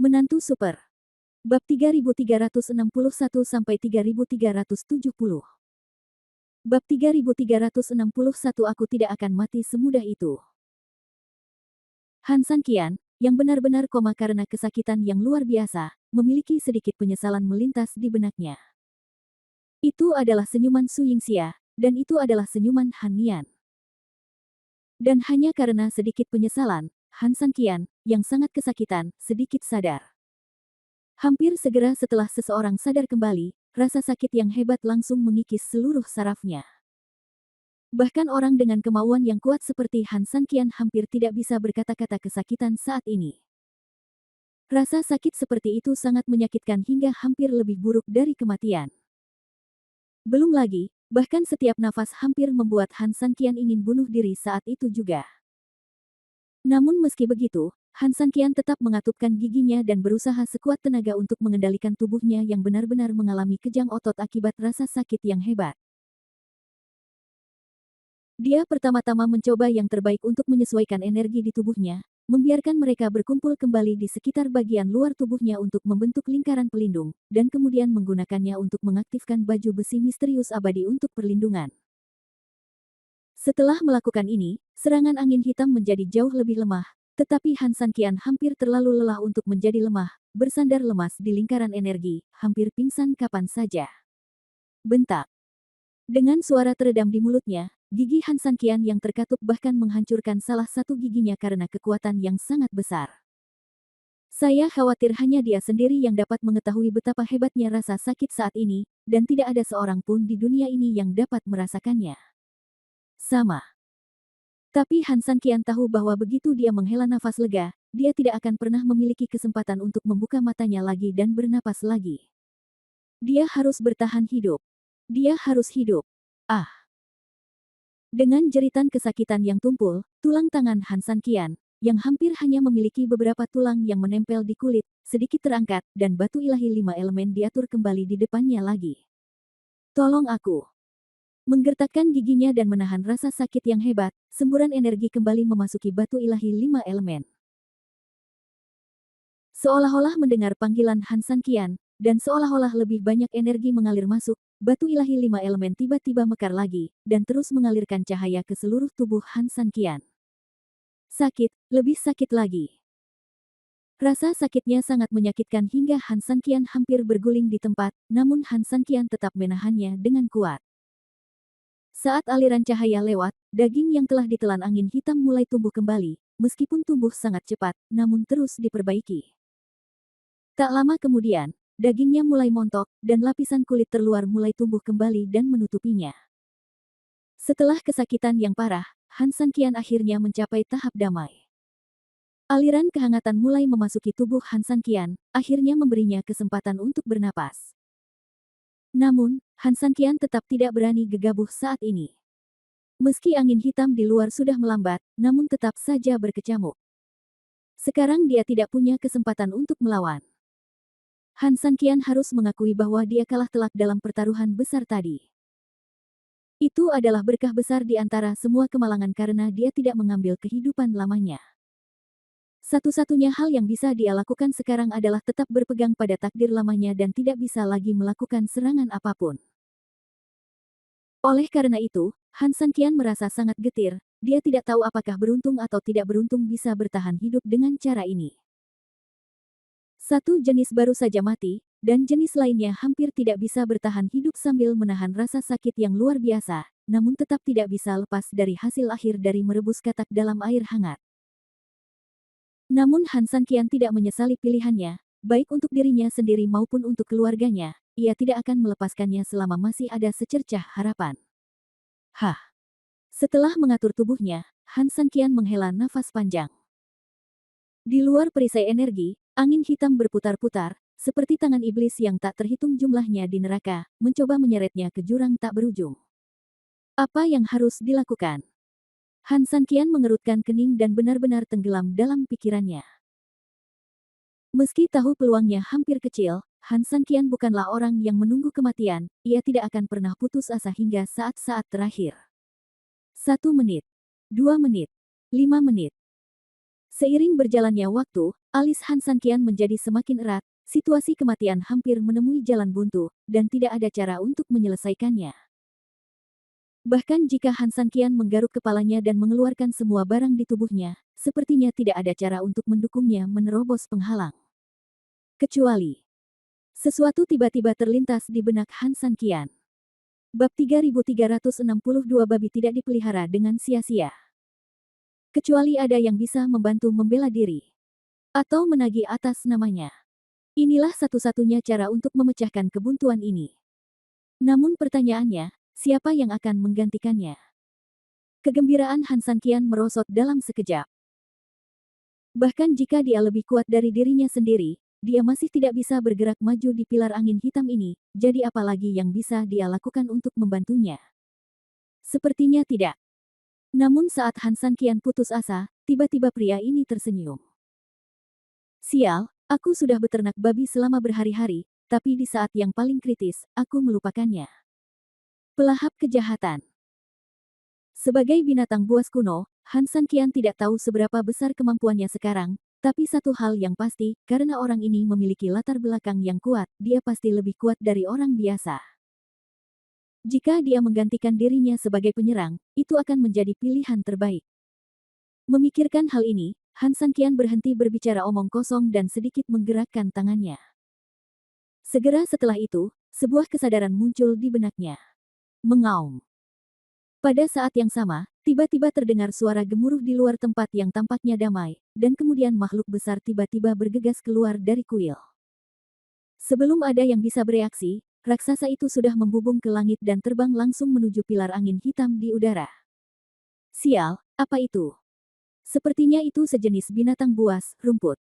Menantu Super. Bab 3361-3370. Bab 3361 Aku tidak akan mati semudah itu. Han Sanqian, yang benar-benar koma karena kesakitan yang luar biasa, memiliki sedikit penyesalan melintas di benaknya. Itu adalah senyuman Su Yingxia, dan itu adalah senyuman Han Nian. Dan hanya karena sedikit penyesalan, Han Sanqian, yang sangat kesakitan, sedikit sadar. Hampir segera setelah seseorang sadar kembali, rasa sakit yang hebat langsung mengikis seluruh sarafnya. Bahkan orang dengan kemauan yang kuat seperti Han Sanqian hampir tidak bisa berkata-kata kesakitan saat ini. Rasa sakit seperti itu sangat menyakitkan hingga hampir lebih buruk dari kematian. Belum lagi, bahkan setiap nafas hampir membuat Han Sanqian ingin bunuh diri saat itu juga. Namun meski begitu, Han Sanqian tetap mengatupkan giginya dan berusaha sekuat tenaga untuk mengendalikan tubuhnya yang benar-benar mengalami kejang otot akibat rasa sakit yang hebat. Dia pertama-tama mencoba yang terbaik untuk menyesuaikan energi di tubuhnya, membiarkan mereka berkumpul kembali di sekitar bagian luar tubuhnya untuk membentuk lingkaran pelindung, dan kemudian menggunakannya untuk mengaktifkan baju besi misterius abadi untuk perlindungan. Setelah melakukan ini, serangan angin hitam menjadi jauh lebih lemah, tetapi Han Sanqian hampir terlalu lelah untuk menjadi lemah, bersandar lemas di lingkaran energi, hampir pingsan kapan saja. Bentak. Dengan suara teredam di mulutnya, gigi Han Sanqian yang terkatup bahkan menghancurkan salah satu giginya karena kekuatan yang sangat besar. Saya khawatir hanya dia sendiri yang dapat mengetahui betapa hebatnya rasa sakit saat ini, dan tidak ada seorang pun di dunia ini yang dapat merasakannya. Sama. Tapi Han Sanqian tahu bahwa begitu dia menghela nafas lega, dia tidak akan pernah memiliki kesempatan untuk membuka matanya lagi dan bernapas lagi. Dia harus bertahan hidup. Dia harus hidup. Ah! Dengan jeritan kesakitan yang tumpul, tulang tangan Han Sanqian, yang hampir hanya memiliki beberapa tulang yang menempel di kulit, sedikit terangkat, dan batu ilahi 5 elemen diatur kembali di depannya lagi. Tolong aku. Menggertakkan giginya dan menahan rasa sakit yang hebat, semburan energi kembali memasuki batu ilahi 5 elemen. Seolah-olah mendengar panggilan Han Sanqian, dan seolah-olah lebih banyak energi mengalir masuk, batu ilahi 5 elemen tiba-tiba mekar lagi, dan terus mengalirkan cahaya ke seluruh tubuh Han Sanqian. Sakit, lebih sakit lagi. Rasa sakitnya sangat menyakitkan hingga Han Sanqian hampir berguling di tempat, namun Han Sanqian tetap menahannya dengan kuat. Saat aliran cahaya lewat, daging yang telah ditelan angin hitam mulai tumbuh kembali, meskipun tumbuh sangat cepat, namun terus diperbaiki. Tak lama kemudian, dagingnya mulai montok, dan lapisan kulit terluar mulai tumbuh kembali dan menutupinya. Setelah kesakitan yang parah, Han Sanqian akhirnya mencapai tahap damai. Aliran kehangatan mulai memasuki tubuh Han Sanqian, akhirnya memberinya kesempatan untuk bernapas. Namun, Han Sanqian tetap tidak berani gegabah saat ini. Meski angin hitam di luar sudah melambat, namun tetap saja berkecamuk. Sekarang dia tidak punya kesempatan untuk melawan. Han Sanqian harus mengakui bahwa dia kalah telak dalam pertaruhan besar tadi. Itu adalah berkah besar di antara semua kemalangan karena dia tidak mengambil kehidupan lamanya. Satu-satunya hal yang bisa dia lakukan sekarang adalah tetap berpegang pada takdir lamanya dan tidak bisa lagi melakukan serangan apapun. Oleh karena itu, Han Sanqian merasa sangat getir, dia tidak tahu apakah beruntung atau tidak beruntung bisa bertahan hidup dengan cara ini. Satu jenis baru saja mati, dan jenis lainnya hampir tidak bisa bertahan hidup sambil menahan rasa sakit yang luar biasa, namun tetap tidak bisa lepas dari hasil akhir dari merebus katak dalam air hangat. Namun Han Sanqian tidak menyesali pilihannya, baik untuk dirinya sendiri maupun untuk keluarganya, ia tidak akan melepaskannya selama masih ada secercah harapan. Hah! Setelah mengatur tubuhnya, Han Sanqian menghela nafas panjang. Di luar perisai energi, angin hitam berputar-putar, seperti tangan iblis yang tak terhitung jumlahnya di neraka, mencoba menyeretnya ke jurang tak berujung. Apa yang harus dilakukan? Han Sanqian mengerutkan kening dan benar-benar tenggelam dalam pikirannya. Meski tahu peluangnya hampir kecil, Han Sanqian bukanlah orang yang menunggu kematian, ia tidak akan pernah putus asa hingga saat-saat terakhir. 1 menit, 2 menit, 5 menit. Seiring berjalannya waktu, alis Han Sanqian menjadi semakin erat, situasi kematian hampir menemui jalan buntu, dan tidak ada cara untuk menyelesaikannya. Bahkan jika Han Sanqian menggaruk kepalanya dan mengeluarkan semua barang di tubuhnya, sepertinya tidak ada cara untuk mendukungnya menerobos penghalang. Kecuali, sesuatu tiba-tiba terlintas di benak Han Sanqian. Bab 3362 babi tidak dipelihara dengan sia-sia. Kecuali ada yang bisa membantu membela diri. Atau menagih atas namanya. Inilah satu-satunya cara untuk memecahkan kebuntuan ini. Namun pertanyaannya, siapa yang akan menggantikannya? Kegembiraan Han Sanqian merosot dalam sekejap. Bahkan jika dia lebih kuat dari dirinya sendiri, dia masih tidak bisa bergerak maju di pilar angin hitam ini, jadi apalagi yang bisa dia lakukan untuk membantunya? Sepertinya tidak. Namun saat Han Sanqian putus asa, tiba-tiba pria ini tersenyum. Sial, aku sudah beternak babi selama berhari-hari, tapi di saat yang paling kritis, aku melupakannya. Pelahap kejahatan. Sebagai binatang buas kuno, Han Sanqian tidak tahu seberapa besar kemampuannya sekarang, tapi satu hal yang pasti, karena orang ini memiliki latar belakang yang kuat, dia pasti lebih kuat dari orang biasa. Jika dia menggantikan dirinya sebagai penyerang, itu akan menjadi pilihan terbaik. Memikirkan hal ini, Han Sanqian berhenti berbicara omong kosong dan sedikit menggerakkan tangannya. Segera setelah itu, sebuah kesadaran muncul di benaknya. Mengaum. Pada saat yang sama, tiba-tiba terdengar suara gemuruh di luar tempat yang tampaknya damai, dan kemudian makhluk besar tiba-tiba bergegas keluar dari kuil. Sebelum ada yang bisa bereaksi, raksasa itu sudah membubung ke langit dan terbang langsung menuju pilar angin hitam di udara. Sial, apa itu? Sepertinya itu sejenis binatang buas, rumput.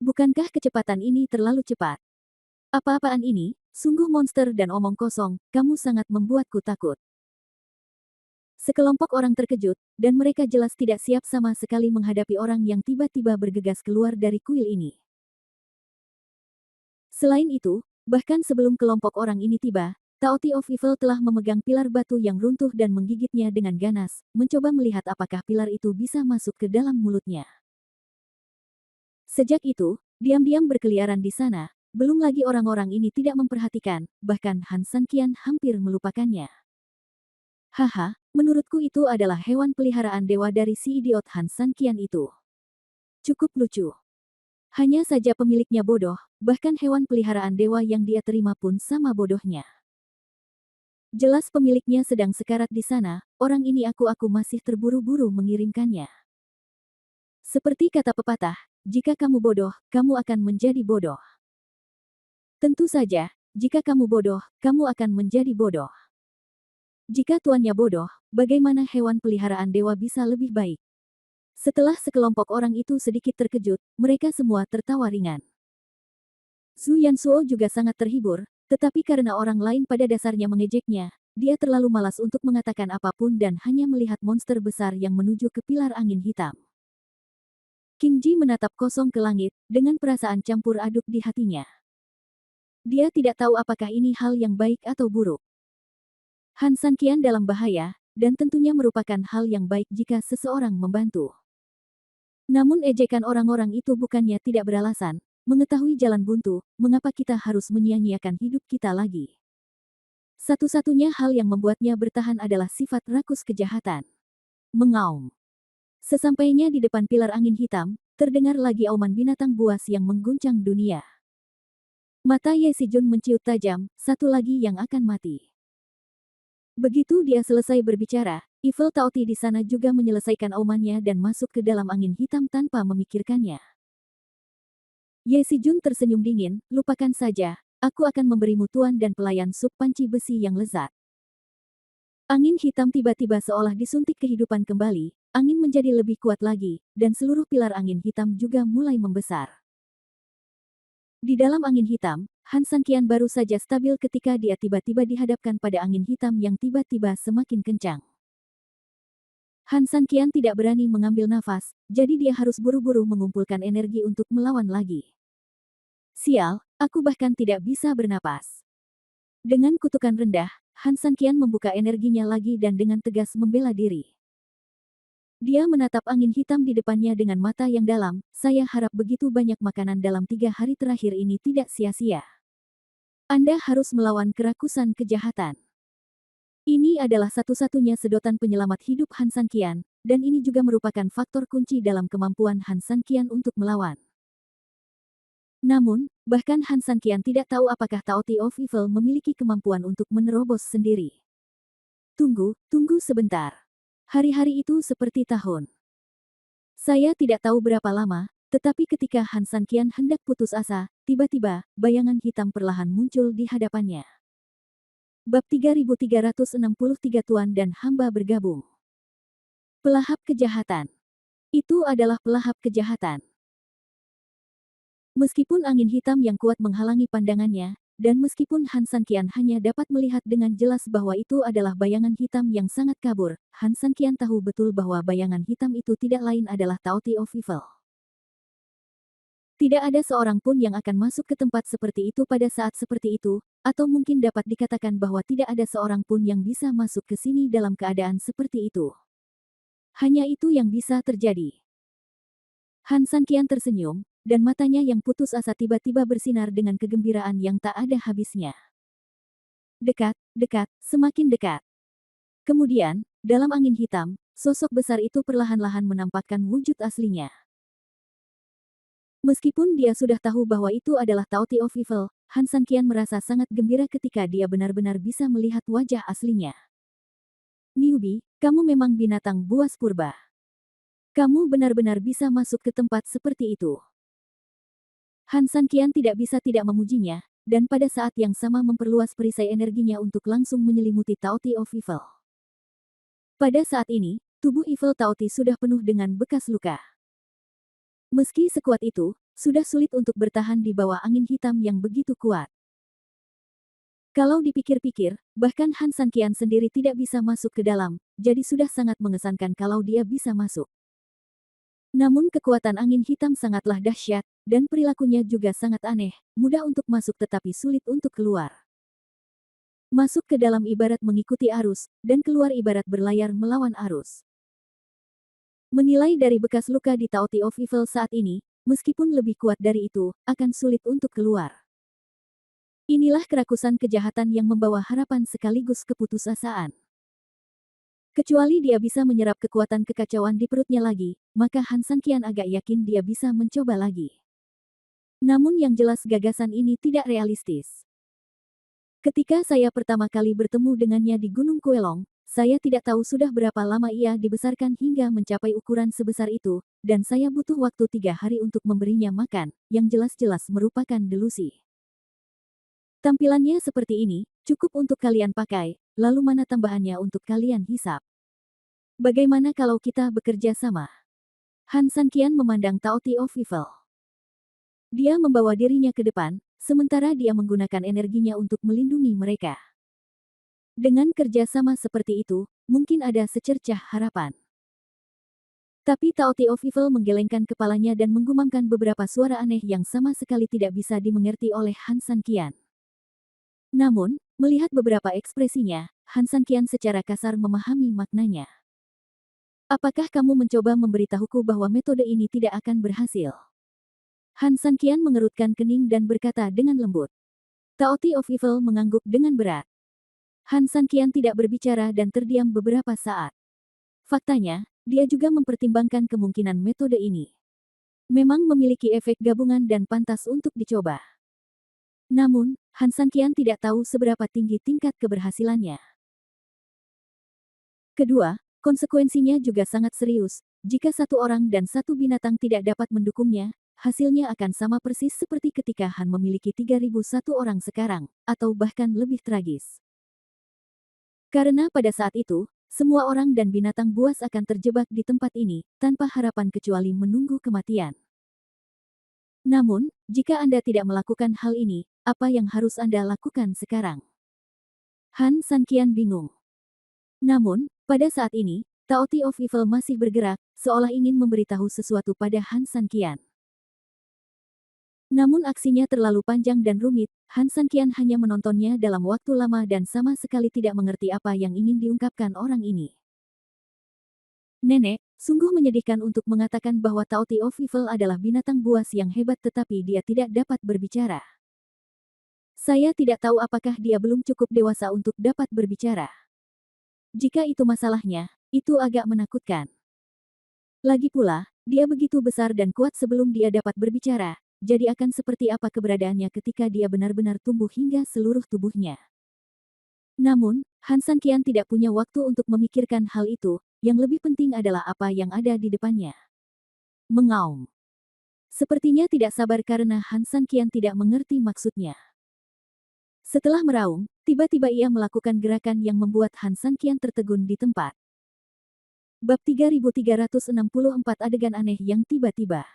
Bukankah kecepatan ini terlalu cepat? Apa-apaan ini? Sungguh monster dan omong kosong, kamu sangat membuatku takut. Sekelompok orang terkejut, dan mereka jelas tidak siap sama sekali menghadapi orang yang tiba-tiba bergegas keluar dari kuil ini. Selain itu, bahkan sebelum kelompok orang ini tiba, Taoti of Evil telah memegang pilar batu yang runtuh dan menggigitnya dengan ganas, mencoba melihat apakah pilar itu bisa masuk ke dalam mulutnya. Sejak itu, diam-diam berkeliaran di sana, belum lagi orang-orang ini tidak memperhatikan, bahkan Han Sanqian hampir melupakannya. Haha, menurutku itu adalah hewan peliharaan dewa dari si idiot Han Sanqian itu. Cukup lucu. Hanya saja pemiliknya bodoh, bahkan hewan peliharaan dewa yang dia terima pun sama bodohnya. Jelas pemiliknya sedang sekarat di sana, orang ini aku masih terburu-buru mengirimkannya. Seperti kata pepatah, jika kamu bodoh, kamu akan menjadi bodoh. Tentu saja, jika kamu bodoh, kamu akan menjadi bodoh. Jika tuannya bodoh, bagaimana hewan peliharaan dewa bisa lebih baik? Setelah sekelompok orang itu sedikit terkejut, mereka semua tertawa ringan. Zhu Yansuo juga sangat terhibur, tetapi karena orang lain pada dasarnya mengejeknya, dia terlalu malas untuk mengatakan apapun dan hanya melihat monster besar yang menuju ke pilar angin hitam. King Ji menatap kosong ke langit, dengan perasaan campur aduk di hatinya. Dia tidak tahu apakah ini hal yang baik atau buruk. Han Sanqian dalam bahaya, dan tentunya merupakan hal yang baik jika seseorang membantu. Namun ejekan orang-orang itu bukannya tidak beralasan, mengetahui jalan buntu, mengapa kita harus menyia-nyiakan hidup kita lagi. Satu-satunya hal yang membuatnya bertahan adalah sifat rakus kejahatan. Mengaum. Sesampainya di depan pilar angin hitam, terdengar lagi auman binatang buas yang mengguncang dunia. Mata Ye Sijun menciut tajam, satu lagi yang akan mati. Begitu dia selesai berbicara, Evil Taoti di sana juga menyelesaikan aumannya dan masuk ke dalam angin hitam tanpa memikirkannya. Ye Sijun tersenyum dingin, lupakan saja, aku akan memberimu tuan dan pelayan sup panci besi yang lezat. Angin hitam tiba-tiba seolah disuntik kehidupan kembali, angin menjadi lebih kuat lagi, dan seluruh pilar angin hitam juga mulai membesar. Di dalam angin hitam, Han Sanqian baru saja stabil ketika dia tiba-tiba dihadapkan pada angin hitam yang tiba-tiba semakin kencang. Han Sanqian tidak berani mengambil nafas, jadi dia harus buru-buru mengumpulkan energi untuk melawan lagi. Sial, aku bahkan tidak bisa bernapas. Dengan kutukan rendah, Han Sanqian membuka energinya lagi dan dengan tegas membela diri. Dia menatap angin hitam di depannya dengan mata yang dalam. Saya harap begitu banyak makanan dalam 3 hari terakhir ini tidak sia-sia. Anda harus melawan kerakusan kejahatan. Ini adalah satu-satunya sedotan penyelamat hidup Han Sanqian, dan ini juga merupakan faktor kunci dalam kemampuan Han Sanqian untuk melawan. Namun, bahkan Han Sanqian tidak tahu apakah Taoti of Evil memiliki kemampuan untuk menerobos sendiri. Tunggu sebentar. Hari-hari itu seperti tahun. Saya tidak tahu berapa lama, tetapi ketika Han Sanqian hendak putus asa, tiba-tiba, bayangan hitam perlahan muncul di hadapannya. Bab 3363 Tuan dan Hamba bergabung. Pelahap kejahatan. Itu adalah pelahap kejahatan. Meskipun angin hitam yang kuat menghalangi pandangannya, dan meskipun Han Sanqian hanya dapat melihat dengan jelas bahwa itu adalah bayangan hitam yang sangat kabur, Han Sanqian tahu betul bahwa bayangan hitam itu tidak lain adalah Taoti of Evil. Tidak ada seorang pun yang akan masuk ke tempat seperti itu pada saat seperti itu, atau mungkin dapat dikatakan bahwa tidak ada seorang pun yang bisa masuk ke sini dalam keadaan seperti itu. Hanya itu yang bisa terjadi. Han Sanqian tersenyum, dan matanya yang putus asa tiba-tiba bersinar dengan kegembiraan yang tak ada habisnya. Dekat, semakin dekat. Kemudian, dalam angin hitam, sosok besar itu perlahan-lahan menampakkan wujud aslinya. Meskipun dia sudah tahu bahwa itu adalah Taoti of Evil, Han Sanqian merasa sangat gembira ketika dia benar-benar bisa melihat wajah aslinya. Newbie, kamu memang binatang buas purba. Kamu benar-benar bisa masuk ke tempat seperti itu. Han Sanqian tidak bisa tidak memujinya, dan pada saat yang sama memperluas perisai energinya untuk langsung menyelimuti Taoti of Evil. Pada saat ini, tubuh Evil Taoti sudah penuh dengan bekas luka. Meski sekuat itu, sudah sulit untuk bertahan di bawah angin hitam yang begitu kuat. Kalau dipikir-pikir, bahkan Han Sanqian sendiri tidak bisa masuk ke dalam, jadi sudah sangat mengesankan kalau dia bisa masuk. Namun kekuatan angin hitam sangatlah dahsyat, dan perilakunya juga sangat aneh, mudah untuk masuk tetapi sulit untuk keluar. Masuk ke dalam ibarat mengikuti arus, dan keluar ibarat berlayar melawan arus. Menilai dari bekas luka di Taoti of Evil saat ini, meskipun lebih kuat dari itu, akan sulit untuk keluar. Inilah kerakusan kejahatan yang membawa harapan sekaligus keputusasaan. Kecuali dia bisa menyerap kekuatan kekacauan di perutnya lagi, maka Han Sanqian agak yakin dia bisa mencoba lagi. Namun yang jelas gagasan ini tidak realistis. Ketika saya pertama kali bertemu dengannya di Gunung Kuelong, saya tidak tahu sudah berapa lama ia dibesarkan hingga mencapai ukuran sebesar itu, dan saya butuh waktu 3 hari untuk memberinya makan, yang jelas-jelas merupakan delusi. Tampilannya seperti ini, cukup untuk kalian pakai, lalu mana tambahannya untuk kalian hisap? Bagaimana kalau kita bekerja sama? Han Sanqian memandang Taoti of Evil. Dia membawa dirinya ke depan, sementara dia menggunakan energinya untuk melindungi mereka. Dengan kerja sama seperti itu, mungkin ada secercah harapan. Tapi Taoti of Evil menggelengkan kepalanya dan menggumamkan beberapa suara aneh yang sama sekali tidak bisa dimengerti oleh Han Sanqian. Namun, melihat beberapa ekspresinya, Han Sanqian secara kasar memahami maknanya. Apakah kamu mencoba memberitahuku bahwa metode ini tidak akan berhasil? Han Sanqian mengerutkan kening dan berkata dengan lembut. Taoti of Evil mengangguk dengan berat. Han Sanqian tidak berbicara dan terdiam beberapa saat. Faktanya, dia juga mempertimbangkan kemungkinan metode ini. Memang memiliki efek gabungan dan pantas untuk dicoba. Namun, Han Sanqian tidak tahu seberapa tinggi tingkat keberhasilannya. Kedua, konsekuensinya juga sangat serius. Jika satu orang dan satu binatang tidak dapat mendukungnya, hasilnya akan sama persis seperti ketika Han memiliki 3001 orang sekarang, atau bahkan lebih tragis. Karena pada saat itu, semua orang dan binatang buas akan terjebak di tempat ini, tanpa harapan kecuali menunggu kematian. Namun, jika Anda tidak melakukan hal ini, apa yang harus Anda lakukan sekarang? Han Sanqian bingung. Namun, pada saat ini, Taoti of Evil masih bergerak, seolah ingin memberitahu sesuatu pada Han Sanqian. Namun aksinya terlalu panjang dan rumit, Han Sanqian hanya menontonnya dalam waktu lama dan sama sekali tidak mengerti apa yang ingin diungkapkan orang ini. Nenek, sungguh menyedihkan untuk mengatakan bahwa Taoti of Evil adalah binatang buas yang hebat tetapi dia tidak dapat berbicara. Saya tidak tahu apakah dia belum cukup dewasa untuk dapat berbicara. Jika itu masalahnya, itu agak menakutkan. Lagi pula, dia begitu besar dan kuat sebelum dia dapat berbicara, jadi akan seperti apa keberadaannya ketika dia benar-benar tumbuh hingga seluruh tubuhnya. Namun, Han Sanqian tidak punya waktu untuk memikirkan hal itu, yang lebih penting adalah apa yang ada di depannya. Mengaum. Sepertinya tidak sabar karena Han Sanqian tidak mengerti maksudnya. Setelah meraung, tiba-tiba ia melakukan gerakan yang membuat Han Sanqian tertegun di tempat. Bab 3364 Adegan Aneh yang Tiba-tiba.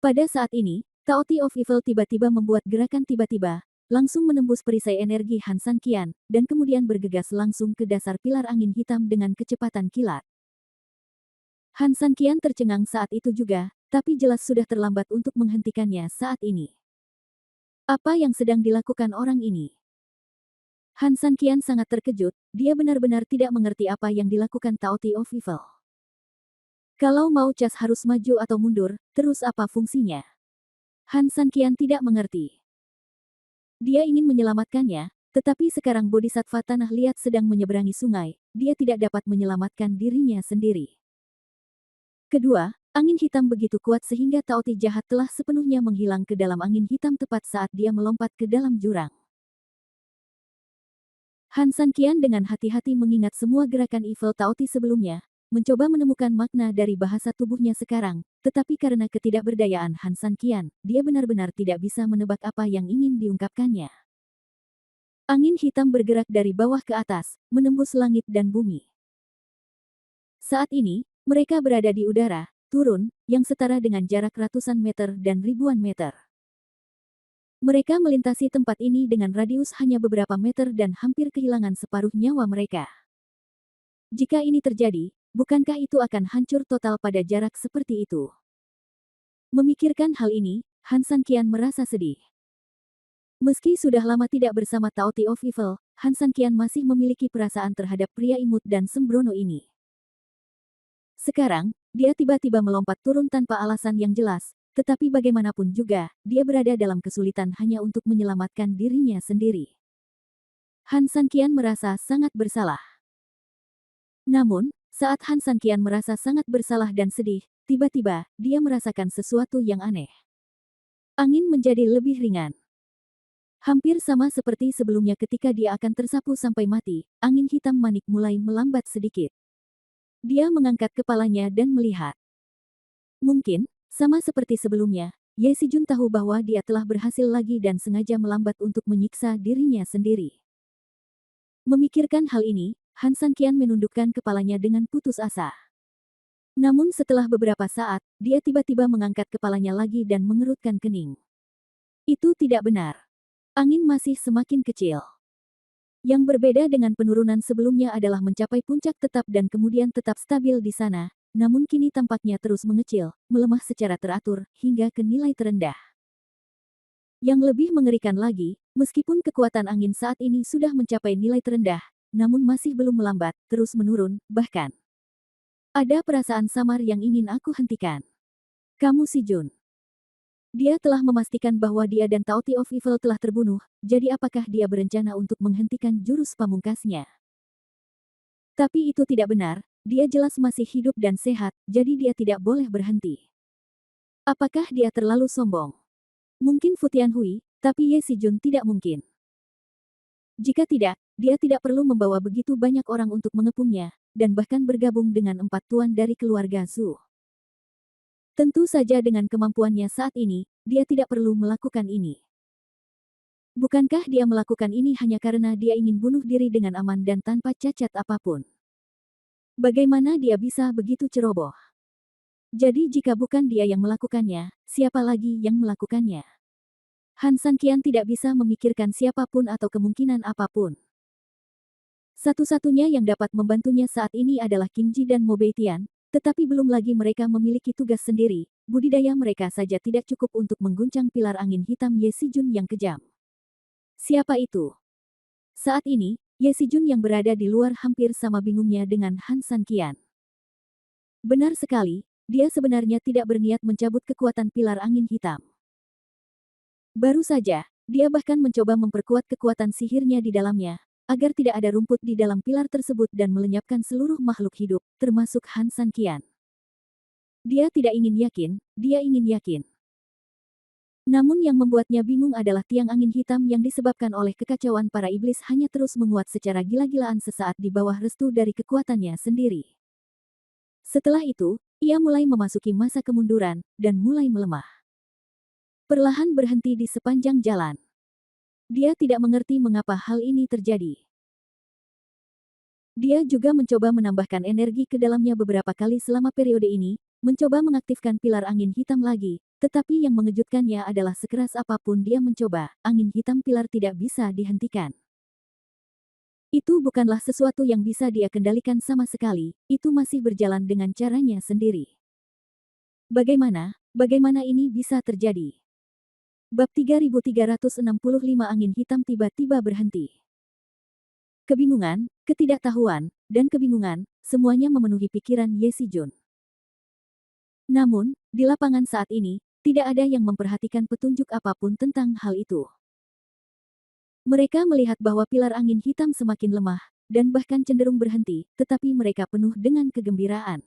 Pada saat ini, Taoti of Evil tiba-tiba membuat gerakan tiba-tiba, langsung menembus perisai energi Han Sanqian, dan kemudian bergegas langsung ke dasar pilar angin hitam dengan kecepatan kilat. Han Sanqian tercengang saat itu juga, tapi jelas sudah terlambat untuk menghentikannya saat ini. Apa yang sedang dilakukan orang ini? Han Sanqian sangat terkejut, dia benar-benar tidak mengerti apa yang dilakukan Taoti of Evil. Kalau mau cas harus maju atau mundur, terus apa fungsinya? Han Sanqian tidak mengerti. Dia ingin menyelamatkannya, tetapi sekarang Bodhisattva Tanah Liat sedang menyeberangi sungai, dia tidak dapat menyelamatkan dirinya sendiri. Kedua, angin hitam begitu kuat sehingga Taoti jahat telah sepenuhnya menghilang ke dalam angin hitam tepat saat dia melompat ke dalam jurang. Han Sanqian dengan hati-hati mengingat semua gerakan Evil Taoti sebelumnya, mencoba menemukan makna dari bahasa tubuhnya sekarang, tetapi karena ketidakberdayaan Han Sanqian, dia benar-benar tidak bisa menebak apa yang ingin diungkapkannya. Angin hitam bergerak dari bawah ke atas, menembus langit dan bumi. Saat ini, mereka berada di udara, turun, yang setara dengan jarak ratusan meter dan ribuan meter. Mereka melintasi tempat ini dengan radius hanya beberapa meter dan hampir kehilangan separuh nyawa mereka. Jika ini terjadi, bukankah itu akan hancur total pada jarak seperti itu? Memikirkan hal ini, Han Sanqian merasa sedih. Meski sudah lama tidak bersama Taoti of Evil, Han Sanqian masih memiliki perasaan terhadap pria imut dan sembrono ini. Sekarang, dia tiba-tiba melompat turun tanpa alasan yang jelas, tetapi bagaimanapun juga, dia berada dalam kesulitan hanya untuk menyelamatkan dirinya sendiri. Han Sanqian merasa sangat bersalah. Namun, saat Han Sanqian merasa sangat bersalah dan sedih, tiba-tiba, dia merasakan sesuatu yang aneh. Angin menjadi lebih ringan. Hampir sama seperti sebelumnya ketika dia akan tersapu sampai mati, angin hitam manik mulai melambat sedikit. Dia mengangkat kepalanya dan melihat. Mungkin, sama seperti sebelumnya, Ye Sijun tahu bahwa dia telah berhasil lagi dan sengaja melambat untuk menyiksa dirinya sendiri. Memikirkan hal ini, Han Sanqian menundukkan kepalanya dengan putus asa. Namun setelah beberapa saat, dia tiba-tiba mengangkat kepalanya lagi dan mengerutkan kening. Itu tidak benar. Angin masih semakin kecil. Yang berbeda dengan penurunan sebelumnya adalah mencapai puncak tetap dan kemudian tetap stabil di sana, namun kini tampaknya terus mengecil, melemah secara teratur, hingga ke nilai terendah. Yang lebih mengerikan lagi, meskipun kekuatan angin saat ini sudah mencapai nilai terendah, namun masih belum melambat, terus menurun, bahkan. Ada perasaan samar yang ingin aku hentikan. Kamu si Jun. Dia telah memastikan bahwa dia dan Taoti of Evil telah terbunuh, jadi apakah dia berencana untuk menghentikan jurus pamungkasnya? Tapi itu tidak benar, dia jelas masih hidup dan sehat, jadi dia tidak boleh berhenti. Apakah dia terlalu sombong? Mungkin Fu Tianhui, tapi Ye Sijun tidak mungkin. Jika tidak, dia tidak perlu membawa begitu banyak orang untuk mengepungnya, dan bahkan bergabung dengan 4 tuan dari keluarga Zhu. Tentu saja dengan kemampuannya saat ini, dia tidak perlu melakukan ini. Bukankah dia melakukan ini hanya karena dia ingin bunuh diri dengan aman dan tanpa cacat apapun? Bagaimana dia bisa begitu ceroboh? Jadi jika bukan dia yang melakukannya, siapa lagi yang melakukannya? Han Sanqian tidak bisa memikirkan siapapun atau kemungkinan apapun. Satu-satunya yang dapat membantunya saat ini adalah Qing Ji dan Mo Beitian, tetapi belum lagi mereka memiliki tugas sendiri, budidaya mereka saja tidak cukup untuk mengguncang pilar angin hitam Ye Sijun yang kejam. Siapa itu? Saat ini, Ye Sijun yang berada di luar hampir sama bingungnya dengan Han Sanqian. Benar sekali, dia sebenarnya tidak berniat mencabut kekuatan pilar angin hitam. Baru saja, dia bahkan mencoba memperkuat kekuatan sihirnya di dalamnya, agar tidak ada rumput di dalam pilar tersebut dan melenyapkan seluruh makhluk hidup, termasuk Han Sanqian. Dia tidak ingin yakin, dia ingin yakin. Namun yang membuatnya bingung adalah tiang angin hitam yang disebabkan oleh kekacauan para iblis hanya terus menguat secara gila-gilaan sesaat di bawah restu dari kekuatannya sendiri. Setelah itu, ia mulai memasuki masa kemunduran, dan mulai melemah. Perlahan berhenti di sepanjang jalan. Dia tidak mengerti mengapa hal ini terjadi. Dia juga mencoba menambahkan energi ke dalamnya beberapa kali selama periode ini, mencoba mengaktifkan pilar angin hitam lagi, tetapi yang mengejutkannya adalah sekeras apapun dia mencoba, angin hitam pilar tidak bisa dihentikan. Itu bukanlah sesuatu yang bisa dia kendalikan sama sekali, itu masih berjalan dengan caranya sendiri. Bagaimana ini bisa terjadi? Bab 3365 angin hitam tiba-tiba berhenti. Kebingungan, ketidaktahuan, dan kebingungan, semuanya memenuhi pikiran Ye Sijun. Namun, di lapangan saat ini, tidak ada yang memperhatikan petunjuk apapun tentang hal itu. Mereka melihat bahwa pilar angin hitam semakin lemah, dan bahkan cenderung berhenti, tetapi mereka penuh dengan kegembiraan.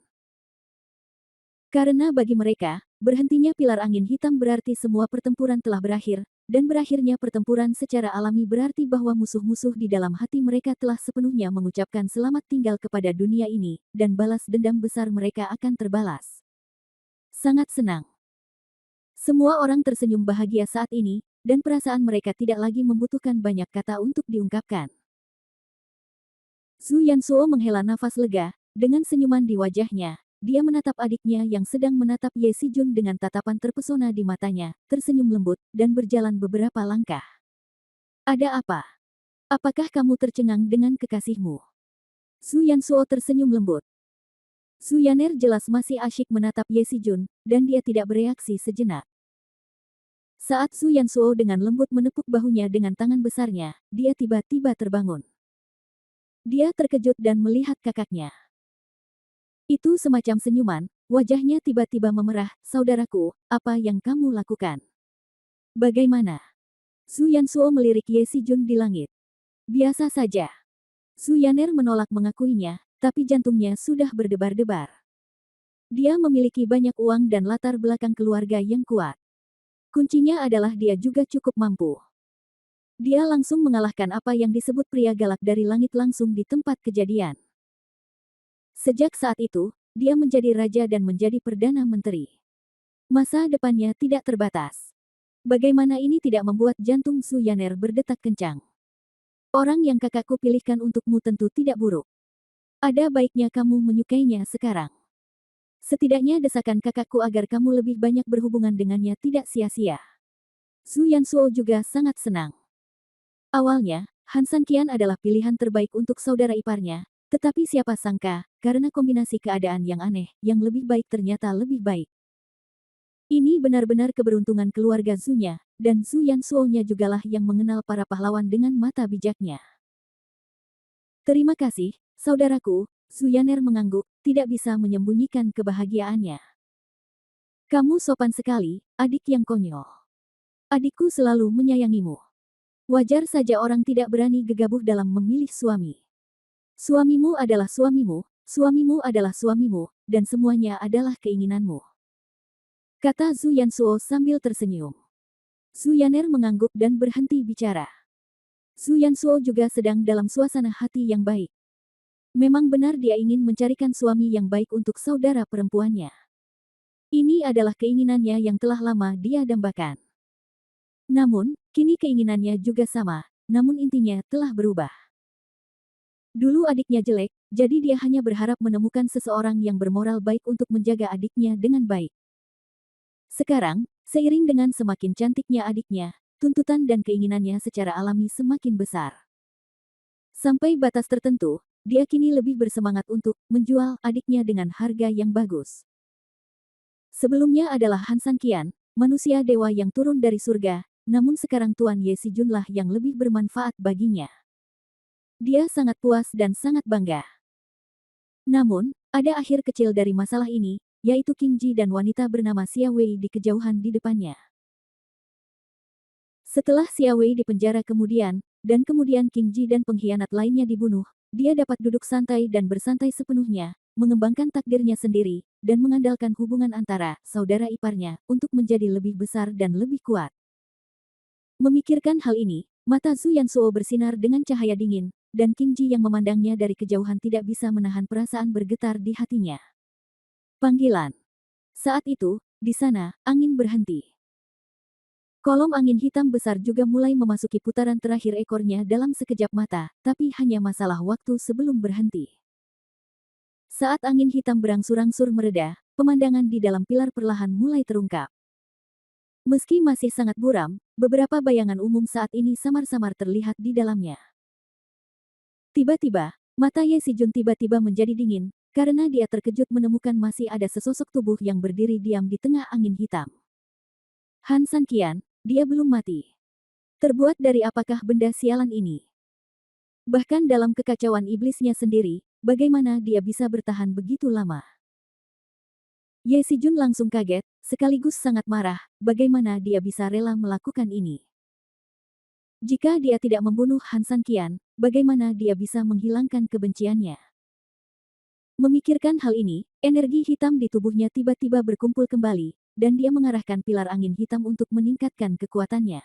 Karena bagi mereka, berhentinya pilar angin hitam berarti semua pertempuran telah berakhir, dan berakhirnya pertempuran secara alami berarti bahwa musuh-musuh di dalam hati mereka telah sepenuhnya mengucapkan selamat tinggal kepada dunia ini, dan balas dendam besar mereka akan terbalas. Sangat senang. Semua orang tersenyum bahagia saat ini, dan perasaan mereka tidak lagi membutuhkan banyak kata untuk diungkapkan. Zhu Yansuo menghela nafas lega, dengan senyuman di wajahnya. Dia menatap adiknya yang sedang menatap Ye Sijun dengan tatapan terpesona di matanya, tersenyum lembut, dan berjalan beberapa langkah. Ada apa? Apakah kamu tercengang dengan kekasihmu? Zhu Yansuo tersenyum lembut. Zhu Yaner jelas masih asyik menatap Ye Sijun, dan dia tidak bereaksi sejenak. Saat Zhu Yansuo dengan lembut menepuk bahunya dengan tangan besarnya, dia tiba-tiba terbangun. Dia terkejut dan melihat kakaknya. Itu semacam senyuman, wajahnya tiba-tiba memerah, saudaraku, apa yang kamu lakukan? Bagaimana? Zhu Yansuo melirik Ye Sijun di langit. Biasa saja. Zhu Yaner menolak mengakuinya, tapi jantungnya sudah berdebar-debar. Dia memiliki banyak uang dan latar belakang keluarga yang kuat. Kuncinya adalah dia juga cukup mampu. Dia langsung mengalahkan apa yang disebut pria galak dari langit langsung di tempat kejadian. Sejak saat itu, dia menjadi raja dan menjadi perdana menteri. Masa depannya tidak terbatas. Bagaimana ini tidak membuat jantung Zhu Yaner berdetak kencang? Orang yang kakakku pilihkan untukmu tentu tidak buruk. Ada baiknya kamu menyukainya sekarang. Setidaknya desakan kakakku agar kamu lebih banyak berhubungan dengannya tidak sia-sia. Zhu Yansuo juga sangat senang. Awalnya, Han Sanqian adalah pilihan terbaik untuk saudara iparnya, tetapi siapa sangka, karena kombinasi keadaan yang aneh, yang lebih baik ternyata lebih baik. Ini benar-benar keberuntungan keluarga Zhu-nya, dan Zhu Yansuo-nya jugalah yang mengenal para pahlawan dengan mata bijaknya. Terima kasih, saudaraku, Zhu Yaner mengangguk, tidak bisa menyembunyikan kebahagiaannya. Kamu sopan sekali, adik yang konyol. Adikku selalu menyayangimu. Wajar saja orang tidak berani gegabah dalam memilih suami. Suamimu adalah suamimu, suamimu adalah suamimu, dan semuanya adalah keinginanmu. Kata Zhu Yansuo sambil tersenyum. Zhu Yaner mengangguk dan berhenti bicara. Zhu Yansuo juga sedang dalam suasana hati yang baik. Memang benar dia ingin mencarikan suami yang baik untuk saudara perempuannya. Ini adalah keinginannya yang telah lama dia dambakan. Namun, kini keinginannya juga sama, namun intinya telah berubah. Dulu adiknya jelek, jadi dia hanya berharap menemukan seseorang yang bermoral baik untuk menjaga adiknya dengan baik. Sekarang, seiring dengan semakin cantiknya adiknya, tuntutan dan keinginannya secara alami semakin besar. Sampai batas tertentu, dia kini lebih bersemangat untuk menjual adiknya dengan harga yang bagus. Sebelumnya adalah Han Sanqian, manusia dewa yang turun dari surga, namun sekarang Tuan Ye Sijunlah yang lebih bermanfaat baginya. Dia sangat puas dan sangat bangga. Namun, Ada akhir kecil dari masalah ini, yaitu King Ji dan wanita bernama Xia Wei di kejauhan di depannya. Setelah Xia Wei dipenjara kemudian King Ji dan pengkhianat lainnya dibunuh, dia dapat duduk santai dan bersantai sepenuhnya, mengembangkan takdirnya sendiri, dan mengandalkan hubungan antara saudara iparnya untuk menjadi lebih besar dan lebih kuat. Memikirkan hal ini, mata Zhu Yansuo bersinar dengan cahaya dingin, dan King Ji yang memandangnya dari kejauhan tidak bisa menahan perasaan bergetar di hatinya. Panggilan. Saat itu, di sana, angin berhenti. Kolom angin hitam besar juga mulai memasuki putaran terakhir ekornya dalam sekejap mata, tapi hanya masalah waktu sebelum berhenti. Saat angin hitam berangsur-angsur mereda, pemandangan di dalam pilar perlahan mulai terungkap. Meski masih sangat buram, beberapa bayangan umum saat ini samar-samar terlihat di dalamnya. Tiba-tiba, mata Ye Sijun tiba-tiba menjadi dingin, karena dia terkejut menemukan masih ada sesosok tubuh yang berdiri diam di tengah angin hitam. Han Sanqian, dia belum mati. Terbuat dari apakah benda sialan ini? Bahkan dalam kekacauan iblisnya sendiri, bagaimana dia bisa bertahan begitu lama? Ye Sijun langsung kaget, sekaligus sangat marah, bagaimana dia bisa rela melakukan ini. Jika dia tidak membunuh Han Sanqian, bagaimana dia bisa menghilangkan kebenciannya? Memikirkan hal ini, energi hitam di tubuhnya tiba-tiba berkumpul kembali, dan dia mengarahkan pilar angin hitam untuk meningkatkan kekuatannya.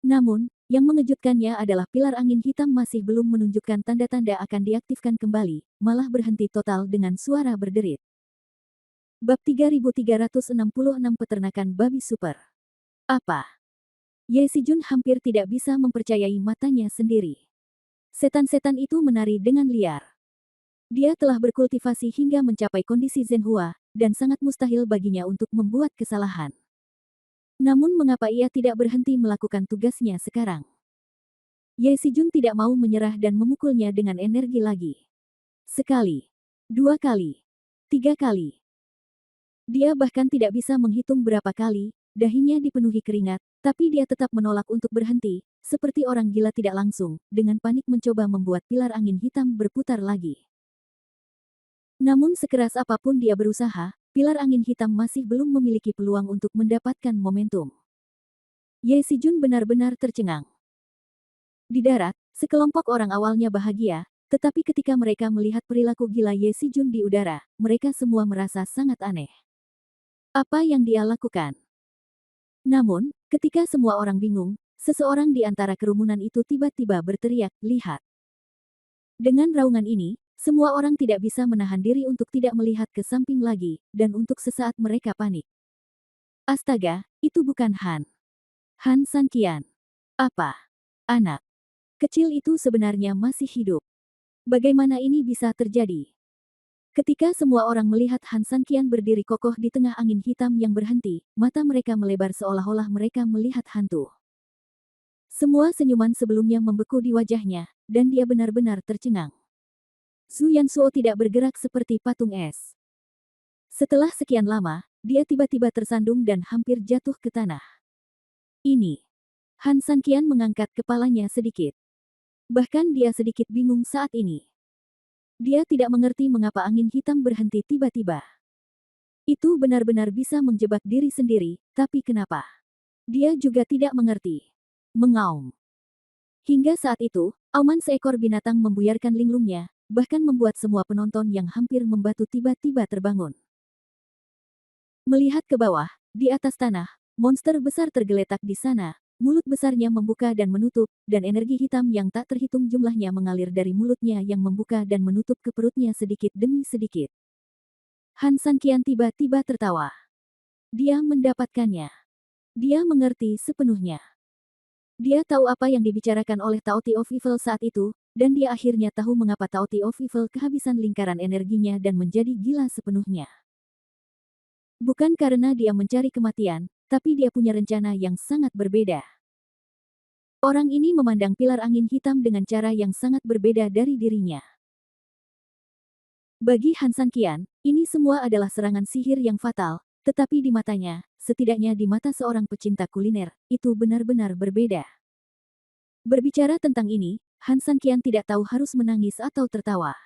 Namun, yang mengejutkannya adalah pilar angin hitam masih belum menunjukkan tanda-tanda akan diaktifkan kembali, malah berhenti total dengan suara berderit. Bab 3366 Peternakan Babi Super. Apa? Ye Sijun hampir tidak bisa mempercayai matanya sendiri. Setan-setan itu menari dengan liar. Dia telah berkultivasi hingga mencapai kondisi Zhenhua, dan sangat mustahil baginya untuk membuat kesalahan. Namun mengapa ia tidak berhenti melakukan tugasnya sekarang? Ye Sijun tidak mau menyerah dan memukulnya dengan energi lagi. Sekali, dua kali, tiga kali. Dia bahkan tidak bisa menghitung berapa kali, dahinya dipenuhi keringat, tapi dia tetap menolak untuk berhenti, seperti orang gila tidak langsung, dengan panik mencoba membuat pilar angin hitam berputar lagi. Namun sekeras apapun dia berusaha, pilar angin hitam masih belum memiliki peluang untuk mendapatkan momentum. Ye Sijun benar-benar tercengang. Di darat, sekelompok orang awalnya bahagia, tetapi ketika mereka melihat perilaku gila Ye Sijun di udara, mereka semua merasa sangat aneh. Apa yang dia lakukan? Namun, ketika semua orang bingung, seseorang di antara kerumunan itu tiba-tiba berteriak, "Lihat!" Dengan raungan ini, semua orang tidak bisa menahan diri untuk tidak melihat ke samping lagi, dan untuk sesaat mereka panik. Astaga, itu bukan Han. Han Sanqian. Apa? Anak kecil itu sebenarnya masih hidup. Bagaimana ini bisa terjadi? Ketika semua orang melihat Han Sanqian berdiri kokoh di tengah angin hitam yang berhenti, mata mereka melebar seolah-olah mereka melihat hantu. Semua senyuman sebelumnya membeku di wajahnya, dan dia benar-benar tercengang. Zhu Yansuo tidak bergerak seperti patung es. Setelah sekian lama, dia tiba-tiba tersandung dan hampir jatuh ke tanah. Ini. Han Sanqian mengangkat kepalanya sedikit. Bahkan dia sedikit bingung saat ini. Dia tidak mengerti mengapa angin hitam berhenti tiba-tiba. Itu benar-benar bisa menjebak diri sendiri, tapi kenapa? Dia juga tidak mengerti. Mengaum. Hingga saat itu, auman seekor binatang membuyarkan linglungnya, bahkan membuat semua penonton yang hampir membatu tiba-tiba terbangun. Melihat ke bawah, di atas tanah, monster besar tergeletak di sana. Mulut besarnya membuka dan menutup, dan energi hitam yang tak terhitung jumlahnya mengalir dari mulutnya yang membuka dan menutup ke perutnya sedikit demi sedikit. Han Sanqian tiba-tiba tertawa. Dia mendapatkannya. Dia mengerti sepenuhnya. Dia tahu apa yang dibicarakan oleh Taoti of Evil saat itu, dan dia akhirnya tahu mengapa Taoti of Evil kehabisan lingkaran energinya dan menjadi gila sepenuhnya. Bukan karena dia mencari kematian, tapi dia punya rencana yang sangat berbeda. Orang ini memandang pilar angin hitam dengan cara yang sangat berbeda dari dirinya. Bagi Han Sanqian, ini semua adalah serangan sihir yang fatal, tetapi di matanya, setidaknya di mata seorang pecinta kuliner, itu benar-benar berbeda. Berbicara tentang ini, Han Sanqian tidak tahu harus menangis atau tertawa.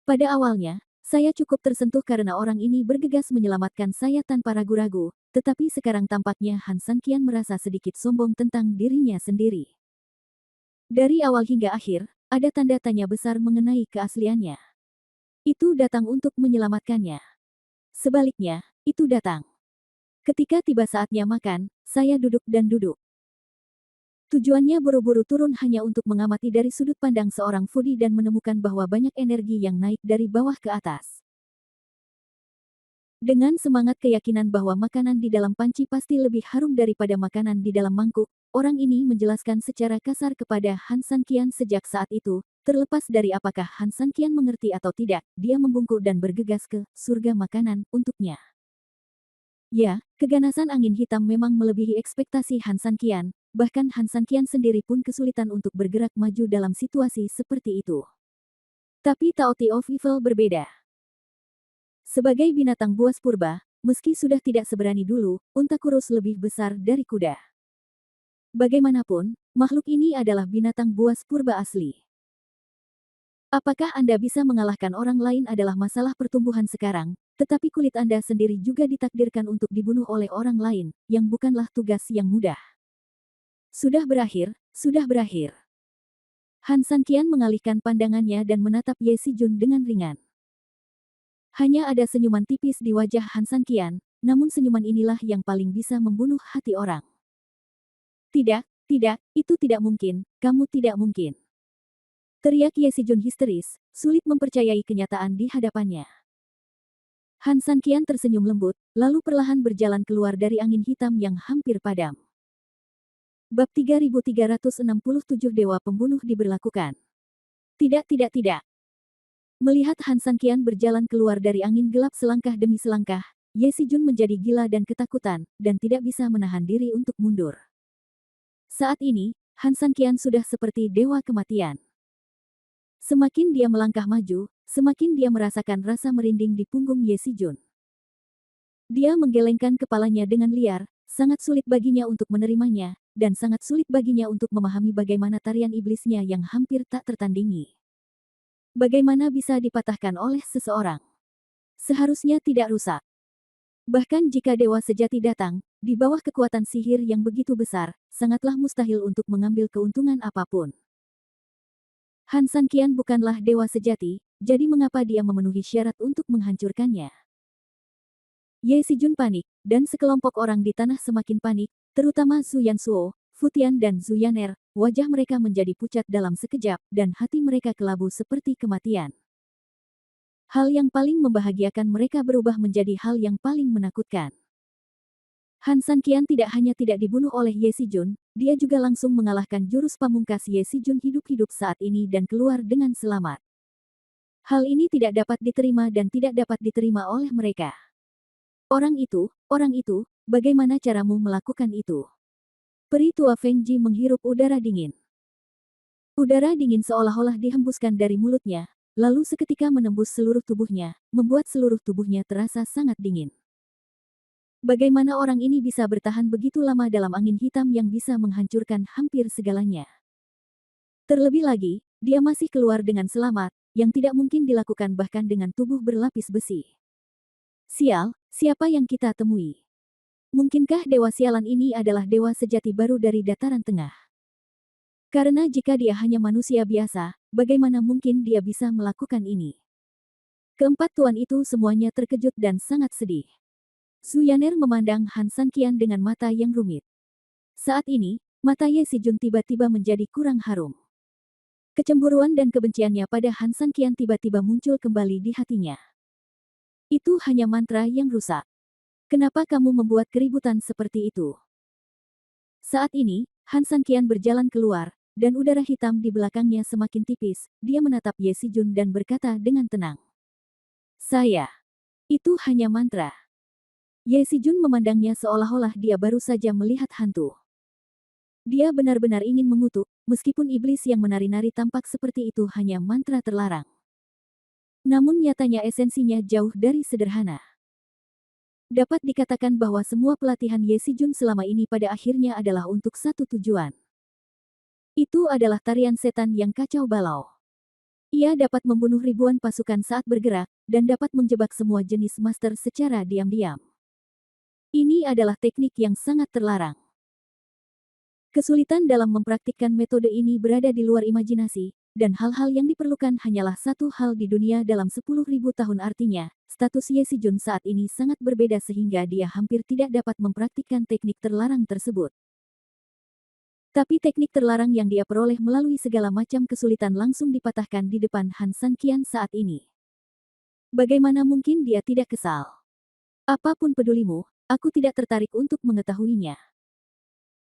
Pada awalnya, saya cukup tersentuh karena orang ini bergegas menyelamatkan saya tanpa ragu-ragu, tetapi sekarang tampaknya Han Sanqian merasa sedikit sombong tentang dirinya sendiri. Dari awal hingga akhir, ada tanda tanya besar mengenai keasliannya. Itu datang untuk menyelamatkannya. Sebaliknya, itu datang. Ketika tiba saatnya makan, saya duduk dan duduk. Tujuannya buru-buru turun hanya untuk mengamati dari sudut pandang seorang foodie dan menemukan bahwa banyak energi yang naik dari bawah ke atas. Dengan semangat keyakinan bahwa makanan di dalam panci pasti lebih harum daripada makanan di dalam mangkuk, orang ini menjelaskan secara kasar kepada Han Sanqian sejak saat itu, terlepas dari apakah Han Sanqian mengerti atau tidak, dia membungkuk dan bergegas ke surga makanan untuknya. Ya, keganasan angin hitam memang melebihi ekspektasi Han Sanqian, bahkan Han Sanqian sendiri pun kesulitan untuk bergerak maju dalam situasi seperti itu. Tapi Taoti of Evil berbeda. Sebagai binatang buas purba, meski sudah tidak seberani dulu, unta kurus lebih besar dari kuda. Bagaimanapun, makhluk ini adalah binatang buas purba asli. Apakah Anda bisa mengalahkan orang lain adalah masalah pertumbuhan sekarang, tetapi kulit Anda sendiri juga ditakdirkan untuk dibunuh oleh orang lain, yang bukanlah tugas yang mudah. Sudah berakhir, sudah berakhir. Han Sanqian mengalihkan pandangannya dan menatap Ye Sijun dengan ringan. Hanya ada senyuman tipis di wajah Han Sanqian, namun senyuman inilah yang paling bisa membunuh hati orang. Tidak, tidak, itu tidak mungkin, kamu tidak mungkin. Teriak Ye Sijun histeris, sulit mempercayai kenyataan di hadapannya. Han Sanqian tersenyum lembut, lalu perlahan berjalan keluar dari angin hitam yang hampir padam. Bab 3367 Dewa Pembunuh diberlakukan. Tidak, tidak, tidak. Melihat Han Sanqian berjalan keluar dari angin gelap selangkah demi selangkah, Ye Sijun menjadi gila dan ketakutan, dan tidak bisa menahan diri untuk mundur. Saat ini, Han Sanqian sudah seperti dewa kematian. Semakin dia melangkah maju, semakin dia merasakan rasa merinding di punggung Ye Sijun. Dia menggelengkan kepalanya dengan liar, sangat sulit baginya untuk menerimanya, dan sangat sulit baginya untuk memahami bagaimana tarian iblisnya yang hampir tak tertandingi. Bagaimana bisa dipatahkan oleh seseorang? Seharusnya tidak rusak. Bahkan jika dewa sejati datang, di bawah kekuatan sihir yang begitu besar, sangatlah mustahil untuk mengambil keuntungan apapun. Han Sanqian bukanlah dewa sejati, jadi mengapa dia memenuhi syarat untuk menghancurkannya? Ye Sijun panik, dan sekelompok orang di tanah semakin panik, terutama Zhu Yansuo, Fu Tian dan Zhu Yaner, wajah mereka menjadi pucat dalam sekejap, dan hati mereka kelabu seperti kematian. Hal yang paling membahagiakan mereka berubah menjadi hal yang paling menakutkan. Han Sanqian tidak hanya tidak dibunuh oleh Ye Sijun, dia juga langsung mengalahkan jurus pamungkas Ye Sijun hidup-hidup saat ini dan keluar dengan selamat. Hal ini tidak dapat diterima dan tidak dapat diterima oleh mereka. Orang itu, bagaimana caramu melakukan itu? Peri tua Feng Ji menghirup udara dingin. Udara dingin seolah-olah dihembuskan dari mulutnya, lalu seketika menembus seluruh tubuhnya, membuat seluruh tubuhnya terasa sangat dingin. Bagaimana orang ini bisa bertahan begitu lama dalam angin hitam yang bisa menghancurkan hampir segalanya? Terlebih lagi, dia masih keluar dengan selamat, yang tidak mungkin dilakukan bahkan dengan tubuh berlapis besi. Sial, siapa yang kita temui? Mungkinkah dewa sialan ini adalah dewa sejati baru dari dataran tengah? Karena jika dia hanya manusia biasa, bagaimana mungkin dia bisa melakukan ini? Keempat tuan itu semuanya terkejut dan sangat sedih. Zhu Yaner memandang Han Sanqian dengan mata yang rumit. Saat ini, mata Ye Sijun tiba-tiba menjadi kurang harum. Kecemburuan dan kebenciannya pada Han Sanqian tiba-tiba muncul kembali di hatinya. Itu hanya mantra yang rusak. Kenapa kamu membuat keributan seperti itu? Saat ini, Han Sanqian berjalan keluar, dan udara hitam di belakangnya semakin tipis. Dia menatap Ye Sijun dan berkata dengan tenang. Itu hanya mantra. Ye Sijun memandangnya seolah-olah dia baru saja melihat hantu. Dia benar-benar ingin mengutuk, meskipun iblis yang menari-nari tampak seperti itu hanya mantra terlarang. Namun nyatanya esensinya jauh dari sederhana. Dapat dikatakan bahwa semua pelatihan Ye Sijun selama ini pada akhirnya adalah untuk satu tujuan. Itu adalah tarian setan yang kacau balau. Ia dapat membunuh ribuan pasukan saat bergerak, dan dapat menjebak semua jenis master secara diam-diam. Ini adalah teknik yang sangat terlarang. Kesulitan dalam mempraktikkan metode ini berada di luar imajinasi, dan hal-hal yang diperlukan hanyalah satu hal di dunia dalam 10.000 tahun artinya, status Ye Sijun saat ini sangat berbeda sehingga dia hampir tidak dapat mempraktikkan teknik terlarang tersebut. Tapi teknik terlarang yang dia peroleh melalui segala macam kesulitan langsung dipatahkan di depan Han Sanqian saat ini. Bagaimana mungkin dia tidak kesal? Apapun pedulimu, aku tidak tertarik untuk mengetahuinya.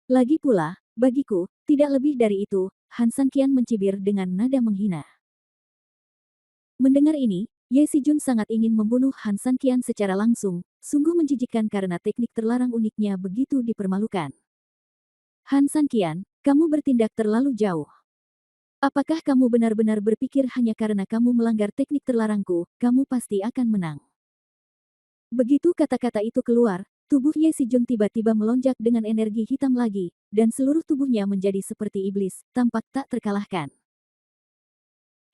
Lagi pula, bagiku, tidak lebih dari itu, Han Sanqian mencibir dengan nada menghina. Mendengar ini, Ye Sijun sangat ingin membunuh Han Sanqian secara langsung, sungguh menjijikkan karena teknik terlarang uniknya begitu dipermalukan. Han Sanqian, kamu bertindak terlalu jauh. Apakah kamu benar-benar berpikir hanya karena kamu melanggar teknik terlarangku, kamu pasti akan menang? Begitu kata-kata itu keluar, tubuh Ye Sijun tiba-tiba melonjak dengan energi hitam lagi, dan seluruh tubuhnya menjadi seperti iblis, tampak tak terkalahkan.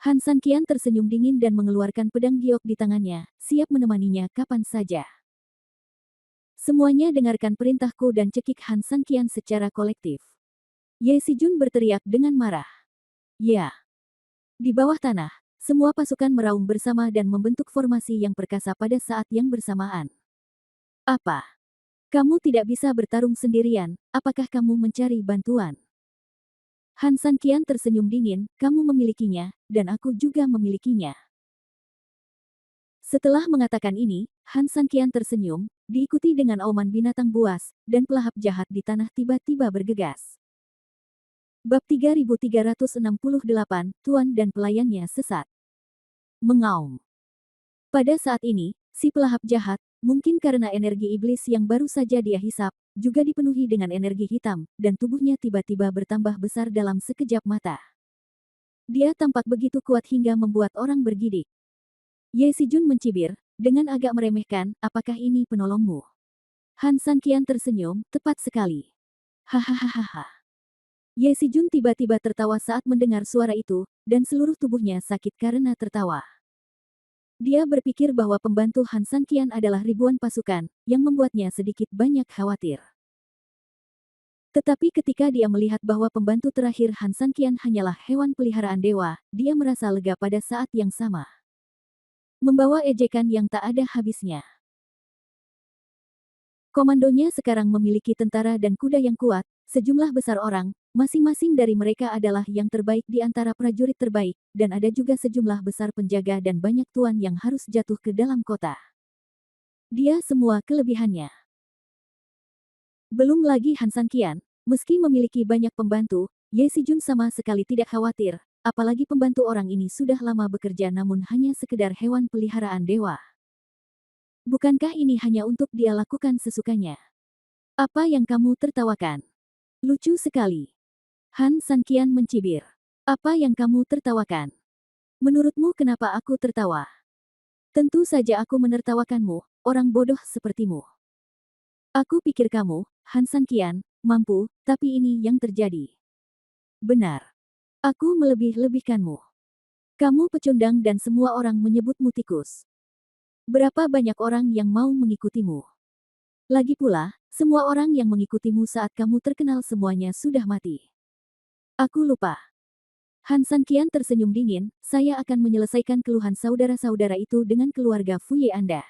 Han Sanqian tersenyum dingin dan mengeluarkan pedang giok di tangannya, siap menemaninya kapan saja. Semuanya dengarkan perintahku dan cekik Han Sanqian secara kolektif. Ye Sijun berteriak dengan marah. Ya. Di bawah tanah, semua pasukan meraung bersama dan membentuk formasi yang perkasa pada saat yang bersamaan. Apa? Kamu tidak bisa bertarung sendirian, apakah kamu mencari bantuan? Han Sanqian tersenyum dingin, kamu memilikinya, dan aku juga memilikinya. Setelah mengatakan ini, Han Sanqian tersenyum, diikuti dengan auman binatang buas, dan pelahap jahat di tanah tiba-tiba bergegas. Bab 3368, Tuan dan pelayannya sesat. Mengaum. Pada saat ini, si pelahap jahat, mungkin karena energi iblis yang baru saja dia hisap, juga dipenuhi dengan energi hitam, dan tubuhnya tiba-tiba bertambah besar dalam sekejap mata. Dia tampak begitu kuat hingga membuat orang bergidik. Ye Sijun mencibir, dengan agak meremehkan, apakah ini penolongmu? Han Sanqian tersenyum, tepat sekali. Hahaha. Ye Sijun tiba-tiba tertawa saat mendengar suara itu, dan seluruh tubuhnya sakit karena tertawa. Dia berpikir bahwa pembantu Han Sanqian adalah ribuan pasukan, yang membuatnya sedikit banyak khawatir. Tetapi ketika dia melihat bahwa pembantu terakhir Han Sanqian hanyalah hewan peliharaan dewa, dia merasa lega pada saat yang sama. Membawa ejekan yang tak ada habisnya. Komandonya sekarang memiliki tentara dan kuda yang kuat, sejumlah besar orang, masing-masing dari mereka adalah yang terbaik di antara prajurit terbaik, dan ada juga sejumlah besar penjaga dan banyak tuan yang harus jatuh ke dalam kota. Dia semua kelebihannya. Belum lagi Han Sanqian, meski memiliki banyak pembantu, Ye Sijun sama sekali tidak khawatir, apalagi pembantu orang ini sudah lama bekerja namun hanya sekedar hewan peliharaan dewa. Bukankah ini hanya untuk dia lakukan sesukanya? Apa yang kamu tertawakan? Lucu sekali. Han Sanqian mencibir. Apa yang kamu tertawakan? Menurutmu kenapa aku tertawa? Tentu saja aku menertawakanmu, orang bodoh sepertimu. Aku pikir kamu, Han Sanqian, mampu, tapi ini yang terjadi. Benar. Aku melebih-lebihkanmu. Kamu pecundang dan semua orang menyebutmu tikus. Berapa banyak orang yang mau mengikutimu? Lagi pula, semua orang yang mengikutimu saat kamu terkenal semuanya sudah mati. Aku lupa. Han Sanqian tersenyum dingin, saya akan menyelesaikan keluhan saudara-saudara itu dengan keluarga Fuye Anda.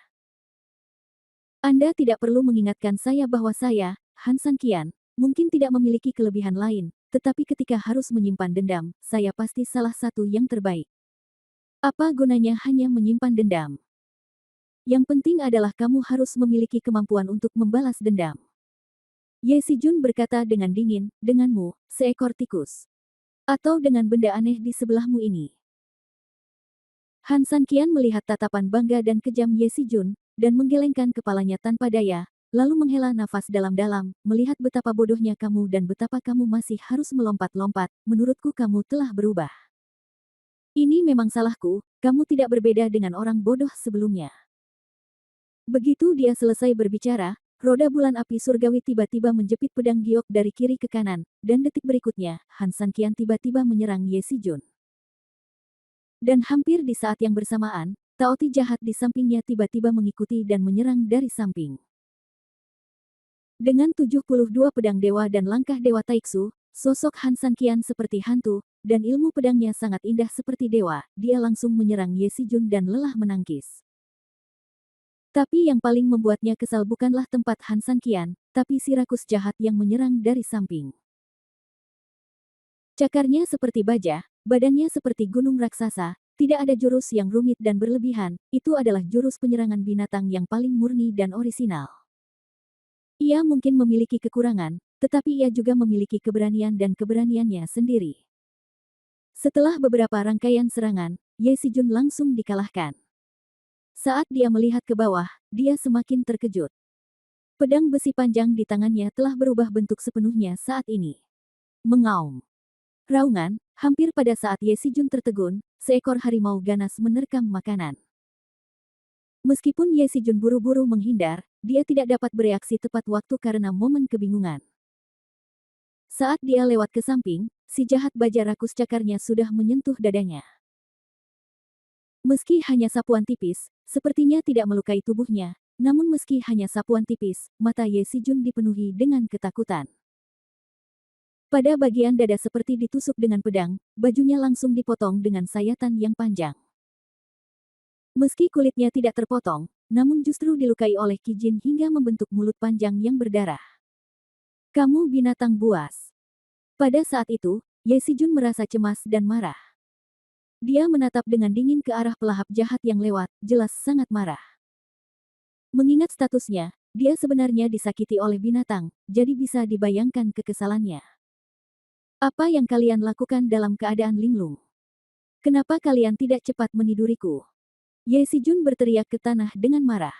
Anda tidak perlu mengingatkan saya bahwa saya, Han Sanqian, mungkin tidak memiliki kelebihan lain, tetapi ketika harus menyimpan dendam, saya pasti salah satu yang terbaik. Apa gunanya hanya menyimpan dendam? Yang penting adalah kamu harus memiliki kemampuan untuk membalas dendam. Ye Sijun berkata dengan dingin, denganmu, seekor tikus. Atau dengan benda aneh di sebelahmu ini. Han Sanqian melihat tatapan bangga dan kejam Ye Sijun, dan menggelengkan kepalanya tanpa daya, lalu menghela nafas dalam-dalam, melihat betapa bodohnya kamu dan betapa kamu masih harus melompat-lompat, menurutku kamu telah berubah. Ini memang salahku, kamu tidak berbeda dengan orang bodoh sebelumnya. Begitu dia selesai berbicara, roda bulan api surgawi tiba-tiba menjepit pedang giok dari kiri ke kanan, dan detik berikutnya, Han Sanqian tiba-tiba menyerang Ye Sijun. Dan hampir di saat yang bersamaan, Taoti jahat di sampingnya tiba-tiba mengikuti dan menyerang dari samping. Dengan 72 pedang dewa dan langkah dewa Taiksu, sosok Han Sanqian seperti hantu, dan ilmu pedangnya sangat indah seperti dewa, dia langsung menyerang Ye Sijun dan lelah menangkis. Tapi yang paling membuatnya kesal bukanlah tempat Han Sanqian, tapi si rakus jahat yang menyerang dari samping. Cakarnya seperti baja, badannya seperti gunung raksasa, tidak ada jurus yang rumit dan berlebihan, itu adalah jurus penyerangan binatang yang paling murni dan orisinal. Ia mungkin memiliki kekurangan, tetapi ia juga memiliki keberanian dan keberaniannya sendiri. Setelah beberapa rangkaian serangan, Ye Sijun langsung dikalahkan. Saat dia melihat ke bawah, dia semakin terkejut. Pedang besi panjang di tangannya telah berubah bentuk sepenuhnya saat ini. Mengaum. Raungan, hampir pada saat Ye Sijun tertegun, seekor harimau ganas menerkam makanan. Meskipun Ye Sijun buru-buru menghindar, dia tidak dapat bereaksi tepat waktu karena momen kebingungan. Saat dia lewat ke samping, si jahat baja rakus cakarnya sudah menyentuh dadanya. Meski hanya sapuan tipis, sepertinya tidak melukai tubuhnya, namun meski hanya sapuan tipis, mata Ye Sijun dipenuhi dengan ketakutan. Pada bagian dada seperti ditusuk dengan pedang, bajunya langsung dipotong dengan sayatan yang panjang. Meski kulitnya tidak terpotong, namun justru dilukai oleh Qi Jin hingga membentuk mulut panjang yang berdarah. Kamu binatang buas. Pada saat itu, Ye Sijun merasa cemas dan marah. Dia menatap dengan dingin ke arah pelahap jahat yang lewat, jelas sangat marah. Mengingat statusnya, dia sebenarnya disakiti oleh binatang, jadi bisa dibayangkan kekesalannya. Apa yang kalian lakukan dalam keadaan linglung? Kenapa kalian tidak cepat meniduriku? Ye Sijun berteriak ke tanah dengan marah.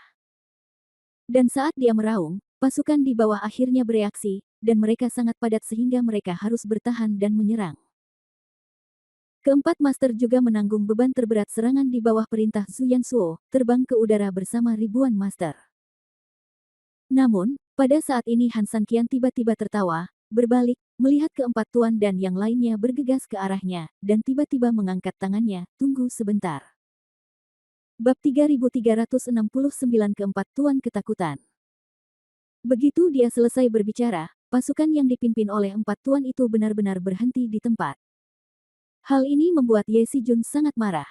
Dan saat dia meraung, pasukan di bawah akhirnya bereaksi, dan mereka sangat padat sehingga mereka harus bertahan dan menyerang. Keempat master juga menanggung beban terberat serangan di bawah perintah Zhu Yansuo, terbang ke udara bersama ribuan master. Namun, pada saat ini Han Sanqian tiba-tiba tertawa, berbalik, melihat keempat tuan dan yang lainnya bergegas ke arahnya, dan tiba-tiba mengangkat tangannya, tunggu sebentar. Bab 3369 Keempat Tuan Ketakutan. Begitu dia selesai berbicara, pasukan yang dipimpin oleh empat tuan itu benar-benar berhenti di tempat. Hal ini membuat Ye Sijun sangat marah.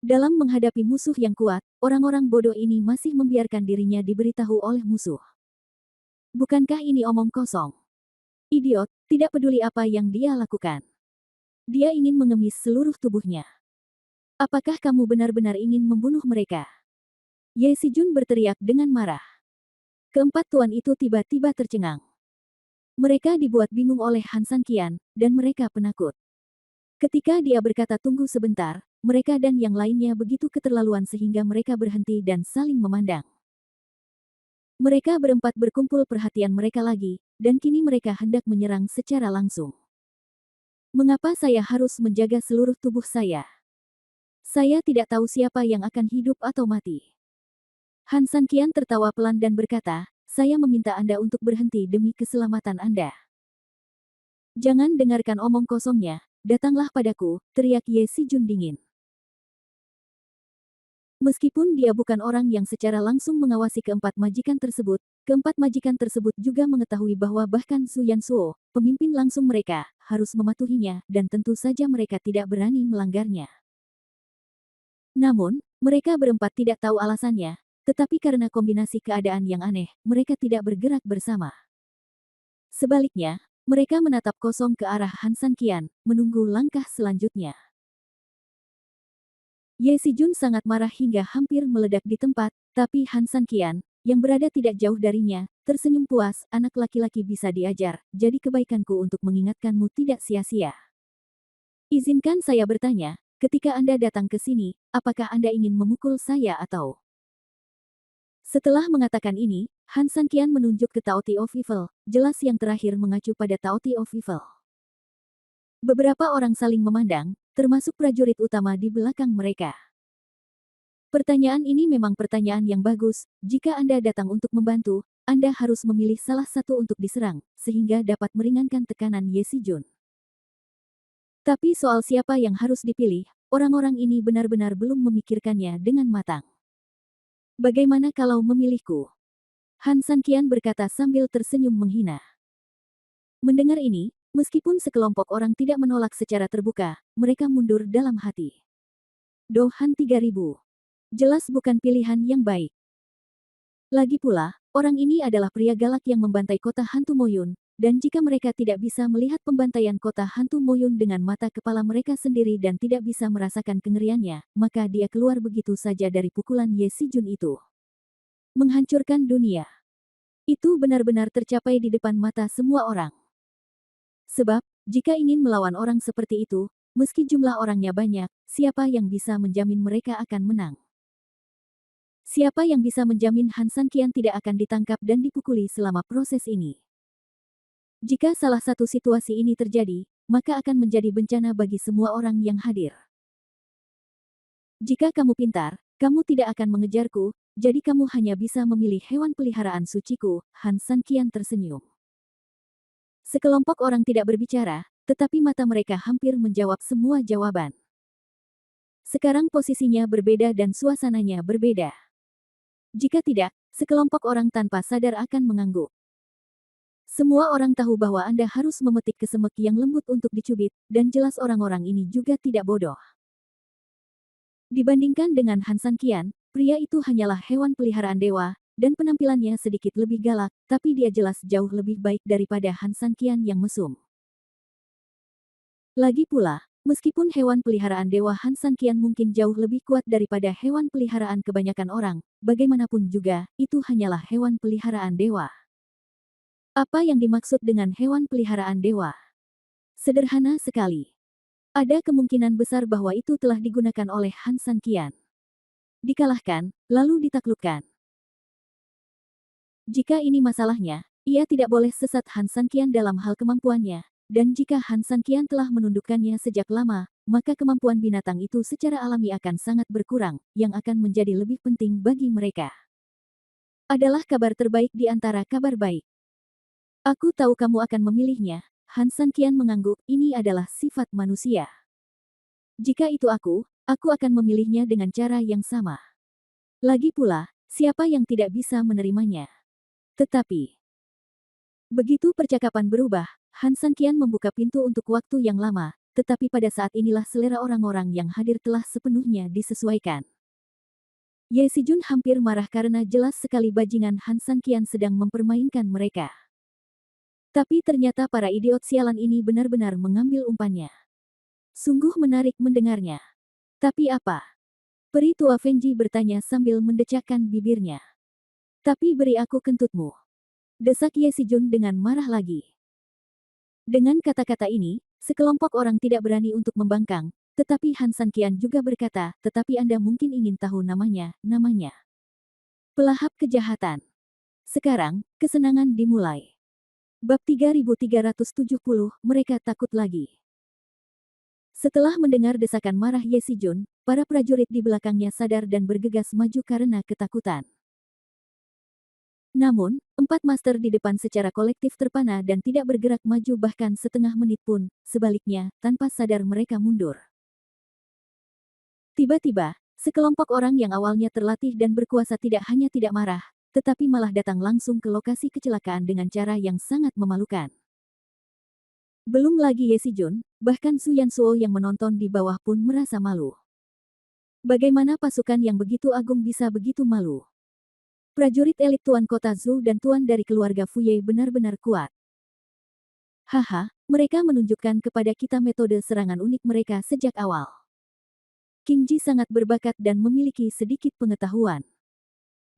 Dalam menghadapi musuh yang kuat, orang-orang bodoh ini masih membiarkan dirinya diberitahu oleh musuh. Bukankah ini omong kosong? Idiot, tidak peduli apa yang dia lakukan. Dia ingin mengemis seluruh tubuhnya. Apakah kamu benar-benar ingin membunuh mereka? Ye Sijun berteriak dengan marah. Keempat tuan itu tiba-tiba tercengang. Mereka dibuat bingung oleh Han Sanqian, dan mereka penakut. Ketika dia berkata tunggu sebentar, mereka dan yang lainnya begitu keterlaluan sehingga mereka berhenti dan saling memandang. Mereka berempat berkumpul perhatian mereka lagi, dan kini mereka hendak menyerang secara langsung. Mengapa saya harus menjaga seluruh tubuh saya? Saya tidak tahu siapa yang akan hidup atau mati. Han Sanqian tertawa pelan dan berkata, saya meminta Anda untuk berhenti demi keselamatan Anda. Jangan dengarkan omong kosongnya, datanglah padaku, teriak Ye Sijun dingin. Meskipun dia bukan orang yang secara langsung mengawasi keempat majikan tersebut juga mengetahui bahwa bahkan Zhu Yansuo, pemimpin langsung mereka, harus mematuhinya, dan tentu saja mereka tidak berani melanggarnya. Namun, mereka berempat tidak tahu alasannya, tetapi karena kombinasi keadaan yang aneh, mereka tidak bergerak bersama. Sebaliknya, mereka menatap kosong ke arah Han Sanqian, menunggu langkah selanjutnya. Ye Sijun sangat marah hingga hampir meledak di tempat, tapi Han Sanqian, yang berada tidak jauh darinya, tersenyum puas, anak laki-laki bisa diajar, jadi kebaikanku untuk mengingatkanmu tidak sia-sia. Izinkan saya bertanya, ketika Anda datang ke sini, apakah Anda ingin memukul saya atau? Setelah mengatakan ini, Han Sanqian menunjuk ke Taoti of Evil, jelas yang terakhir mengacu pada Taoti of Evil. Beberapa orang saling memandang, termasuk prajurit utama di belakang mereka. Pertanyaan ini memang pertanyaan yang bagus, jika Anda datang untuk membantu, Anda harus memilih salah satu untuk diserang, sehingga dapat meringankan tekanan Ye Sijun. Tapi soal siapa yang harus dipilih, orang-orang ini benar-benar belum memikirkannya dengan matang. Bagaimana kalau memilihku? Han Sanqian berkata sambil tersenyum menghina. Mendengar ini, meskipun sekelompok orang tidak menolak secara terbuka, mereka mundur dalam hati. Dohan 3000. Jelas bukan pilihan yang baik. Lagi pula, orang ini adalah pria galak yang membantai kota hantu Moyun, dan jika mereka tidak bisa melihat pembantaian kota hantu Moyun dengan mata kepala mereka sendiri dan tidak bisa merasakan kengeriannya, maka dia keluar begitu saja dari pukulan Ye Sijun itu. Menghancurkan dunia. Itu benar-benar tercapai di depan mata semua orang. Sebab, jika ingin melawan orang seperti itu, meski jumlah orangnya banyak, siapa yang bisa menjamin mereka akan menang? Siapa yang bisa menjamin Han Sanqian tidak akan ditangkap dan dipukuli selama proses ini? Jika salah satu situasi ini terjadi, maka akan menjadi bencana bagi semua orang yang hadir. Jika kamu pintar, kamu tidak akan mengejarku, jadi kamu hanya bisa memilih hewan peliharaan suciku, Han Sanqian tersenyum. Sekelompok orang tidak berbicara, tetapi mata mereka hampir menjawab semua jawaban. Sekarang posisinya berbeda dan suasananya berbeda. Jika tidak, sekelompok orang tanpa sadar akan mengangguk. Semua orang tahu bahwa Anda harus memetik kesemek yang lembut untuk dicubit, dan jelas orang-orang ini juga tidak bodoh. Dibandingkan dengan Han Sanqian, pria itu hanyalah hewan peliharaan dewa, dan penampilannya sedikit lebih galak, tapi dia jelas jauh lebih baik daripada Han Sanqian yang mesum. Lagi pula, meskipun hewan peliharaan dewa Han Sanqian mungkin jauh lebih kuat daripada hewan peliharaan kebanyakan orang, bagaimanapun juga, itu hanyalah hewan peliharaan dewa. Apa yang dimaksud dengan hewan peliharaan dewa? Sederhana sekali. Ada kemungkinan besar bahwa itu telah digunakan oleh Han Sanqian. Dikalahkan, lalu ditaklukkan. Jika ini masalahnya, ia tidak boleh sesat Han Sanqian dalam hal kemampuannya, dan jika Han Sanqian telah menundukkannya sejak lama, maka kemampuan binatang itu secara alami akan sangat berkurang, yang akan menjadi lebih penting bagi mereka. Adalah kabar terbaik di antara kabar baik. Aku tahu kamu akan memilihnya, Han Sanqian mengangguk, ini adalah sifat manusia. Jika itu aku akan memilihnya dengan cara yang sama. Lagi pula, siapa yang tidak bisa menerimanya? Tetapi, begitu percakapan berubah, Han Sanqian membuka pintu untuk waktu yang lama, tetapi pada saat inilah selera orang-orang yang hadir telah sepenuhnya disesuaikan. Ye Sijun hampir marah karena jelas sekali bajingan Han Sanqian sedang mempermainkan mereka. Tapi ternyata para idiot sialan ini benar-benar mengambil umpannya. Sungguh menarik mendengarnya. Tapi apa? Peri tua Fengji bertanya sambil mendecakkan bibirnya. Tapi beri aku kentutmu. Desak Ye Sijun dengan marah lagi. Dengan kata-kata ini, sekelompok orang tidak berani untuk membangkang, tetapi Han Sanqian juga berkata, tetapi Anda mungkin ingin tahu namanya. Pelahap kejahatan. Sekarang, kesenangan dimulai. Bab 3370, mereka takut lagi. Setelah mendengar desakan marah Ye Sijun, para prajurit di belakangnya sadar dan bergegas maju karena ketakutan. Namun, 4 master di depan secara kolektif terpana dan tidak bergerak maju bahkan setengah menit pun, sebaliknya, tanpa sadar mereka mundur. Tiba-tiba, sekelompok orang yang awalnya terlatih dan berkuasa tidak hanya tidak marah, tetapi malah datang langsung ke lokasi kecelakaan dengan cara yang sangat memalukan. Belum lagi Ye Sijun, bahkan Su Yansuo yang menonton di bawah pun merasa malu. Bagaimana pasukan yang begitu agung bisa begitu malu? Prajurit elit Tuan Kota Zhou dan Tuan dari keluarga Fuye benar-benar kuat. Haha, mereka menunjukkan kepada kita metode serangan unik mereka sejak awal. King Ji sangat berbakat dan memiliki sedikit pengetahuan.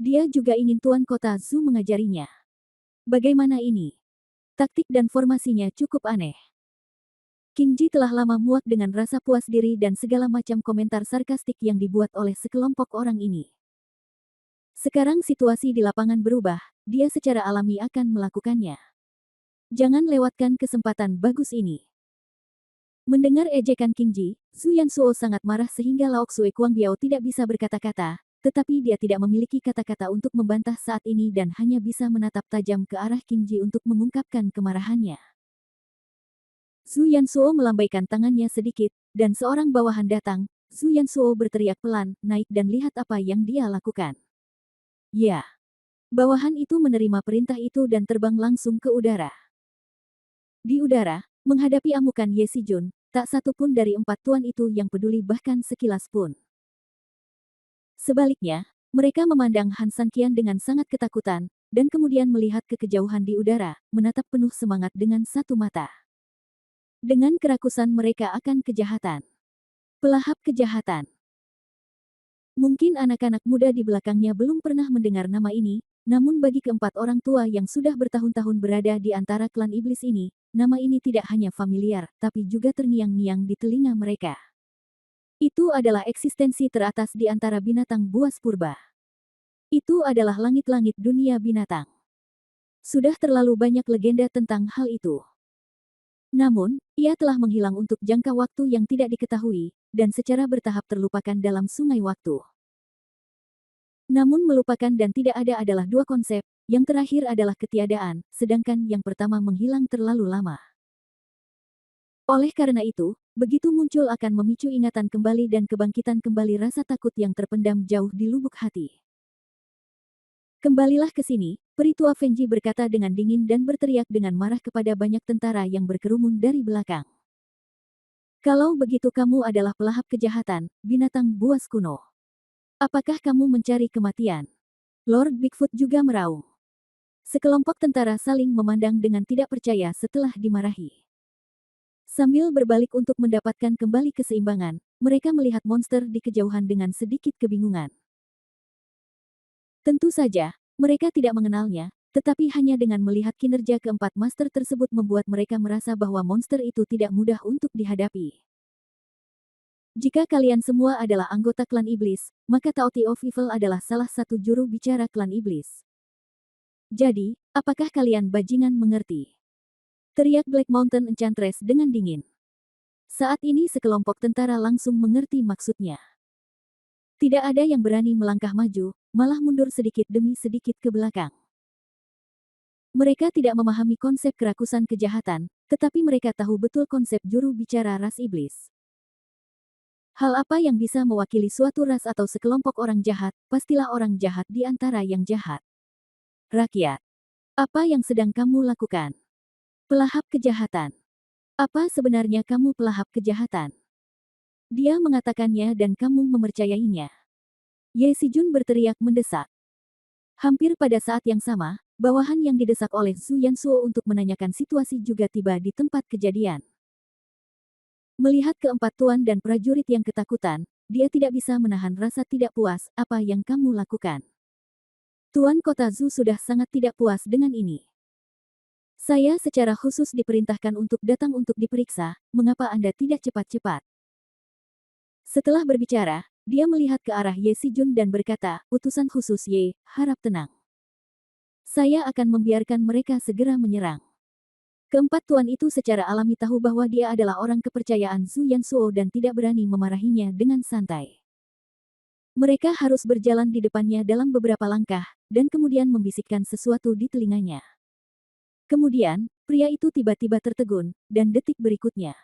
Dia juga ingin Tuan Kota Zhou mengajarinya. Bagaimana ini? Taktik dan formasinya cukup aneh. King Ji telah lama muak dengan rasa puas diri dan segala macam komentar sarkastik yang dibuat oleh sekelompok orang ini. Sekarang situasi di lapangan berubah, dia secara alami akan melakukannya. Jangan lewatkan kesempatan bagus ini. Mendengar ejekan King Ji, Su Yansuo sangat marah sehingga Laok Sue Kuangbiao tidak bisa berkata-kata, tetapi dia tidak memiliki kata-kata untuk membantah saat ini dan hanya bisa menatap tajam ke arah King Ji untuk mengungkapkan kemarahannya. Su Yansuo melambaikan tangannya sedikit, dan seorang bawahan datang, Zhu Yansuo berteriak pelan, naik dan lihat apa yang dia lakukan. Ya. Bawahan itu menerima perintah itu dan terbang langsung ke udara. Di udara, menghadapi amukan Ye Sijun, tak satu pun dari 4 tuan itu yang peduli bahkan sekilas pun. Sebaliknya, mereka memandang Han Sanqian dengan sangat ketakutan, dan kemudian melihat ke kejauhan di udara, menatap penuh semangat dengan satu mata. Dengan kerakusan mereka akan kejahatan. Pelahap kejahatan. Mungkin anak-anak muda di belakangnya belum pernah mendengar nama ini, namun bagi keempat orang tua yang sudah bertahun-tahun berada di antara klan iblis ini, nama ini tidak hanya familiar, tapi juga terngiang-ngiang di telinga mereka. Itu adalah eksistensi teratas di antara binatang buas purba. Itu adalah langit-langit dunia binatang. Sudah terlalu banyak legenda tentang hal itu. Namun, ia telah menghilang untuk jangka waktu yang tidak diketahui, dan secara bertahap terlupakan dalam sungai waktu. Namun melupakan dan tidak ada adalah dua konsep, yang terakhir adalah ketiadaan, sedangkan yang pertama menghilang terlalu lama. Oleh karena itu, begitu muncul akan memicu ingatan kembali dan kebangkitan kembali rasa takut yang terpendam jauh di lubuk hati. Kembalilah ke sini, Peritua Fengji berkata dengan dingin dan berteriak dengan marah kepada banyak tentara yang berkerumun dari belakang. Kalau begitu kamu adalah pelahap kejahatan, binatang buas kuno. Apakah kamu mencari kematian? Lord Bigfoot juga meraung. Sekelompok tentara saling memandang dengan tidak percaya setelah dimarahi. Sambil berbalik untuk mendapatkan kembali keseimbangan, mereka melihat monster di kejauhan dengan sedikit kebingungan. Tentu saja, mereka tidak mengenalnya, tetapi hanya dengan melihat kinerja keempat master tersebut membuat mereka merasa bahwa monster itu tidak mudah untuk dihadapi. Jika kalian semua adalah anggota klan iblis, maka Taoti of Evil adalah salah satu juru bicara klan iblis. Jadi, apakah kalian bajingan mengerti? Teriak Black Mountain Enchantress dengan dingin. Saat ini sekelompok tentara langsung mengerti maksudnya. Tidak ada yang berani melangkah maju, malah mundur sedikit demi sedikit ke belakang. Mereka tidak memahami konsep kerakusan kejahatan, tetapi mereka tahu betul konsep juru bicara ras iblis. Hal apa yang bisa mewakili suatu ras atau sekelompok orang jahat, pastilah orang jahat di antara yang jahat. Rakyat. Apa yang sedang kamu lakukan? Pelahap kejahatan. Apa sebenarnya kamu pelahap kejahatan? Dia mengatakannya dan kamu mempercayainya. Ye Sijun berteriak mendesak. Hampir pada saat yang sama, bawahan yang didesak oleh Zhu Yansuo untuk menanyakan situasi juga tiba di tempat kejadian. Melihat keempat tuan dan prajurit yang ketakutan, dia tidak bisa menahan rasa tidak puas. Apa yang kamu lakukan? Tuan Kota Zhu sudah sangat tidak puas dengan ini. Saya secara khusus diperintahkan untuk datang untuk diperiksa, mengapa Anda tidak cepat-cepat? Setelah berbicara, dia melihat ke arah Ye Sijun dan berkata, utusan khusus Ye, harap tenang. Saya akan membiarkan mereka segera menyerang. Keempat tuan itu secara alami tahu bahwa dia adalah orang kepercayaan Zhu Yansuo dan tidak berani memarahinya dengan santai. Mereka harus berjalan di depannya dalam beberapa langkah, dan kemudian membisikkan sesuatu di telinganya. Kemudian, pria itu tiba-tiba tertegun, dan detik berikutnya,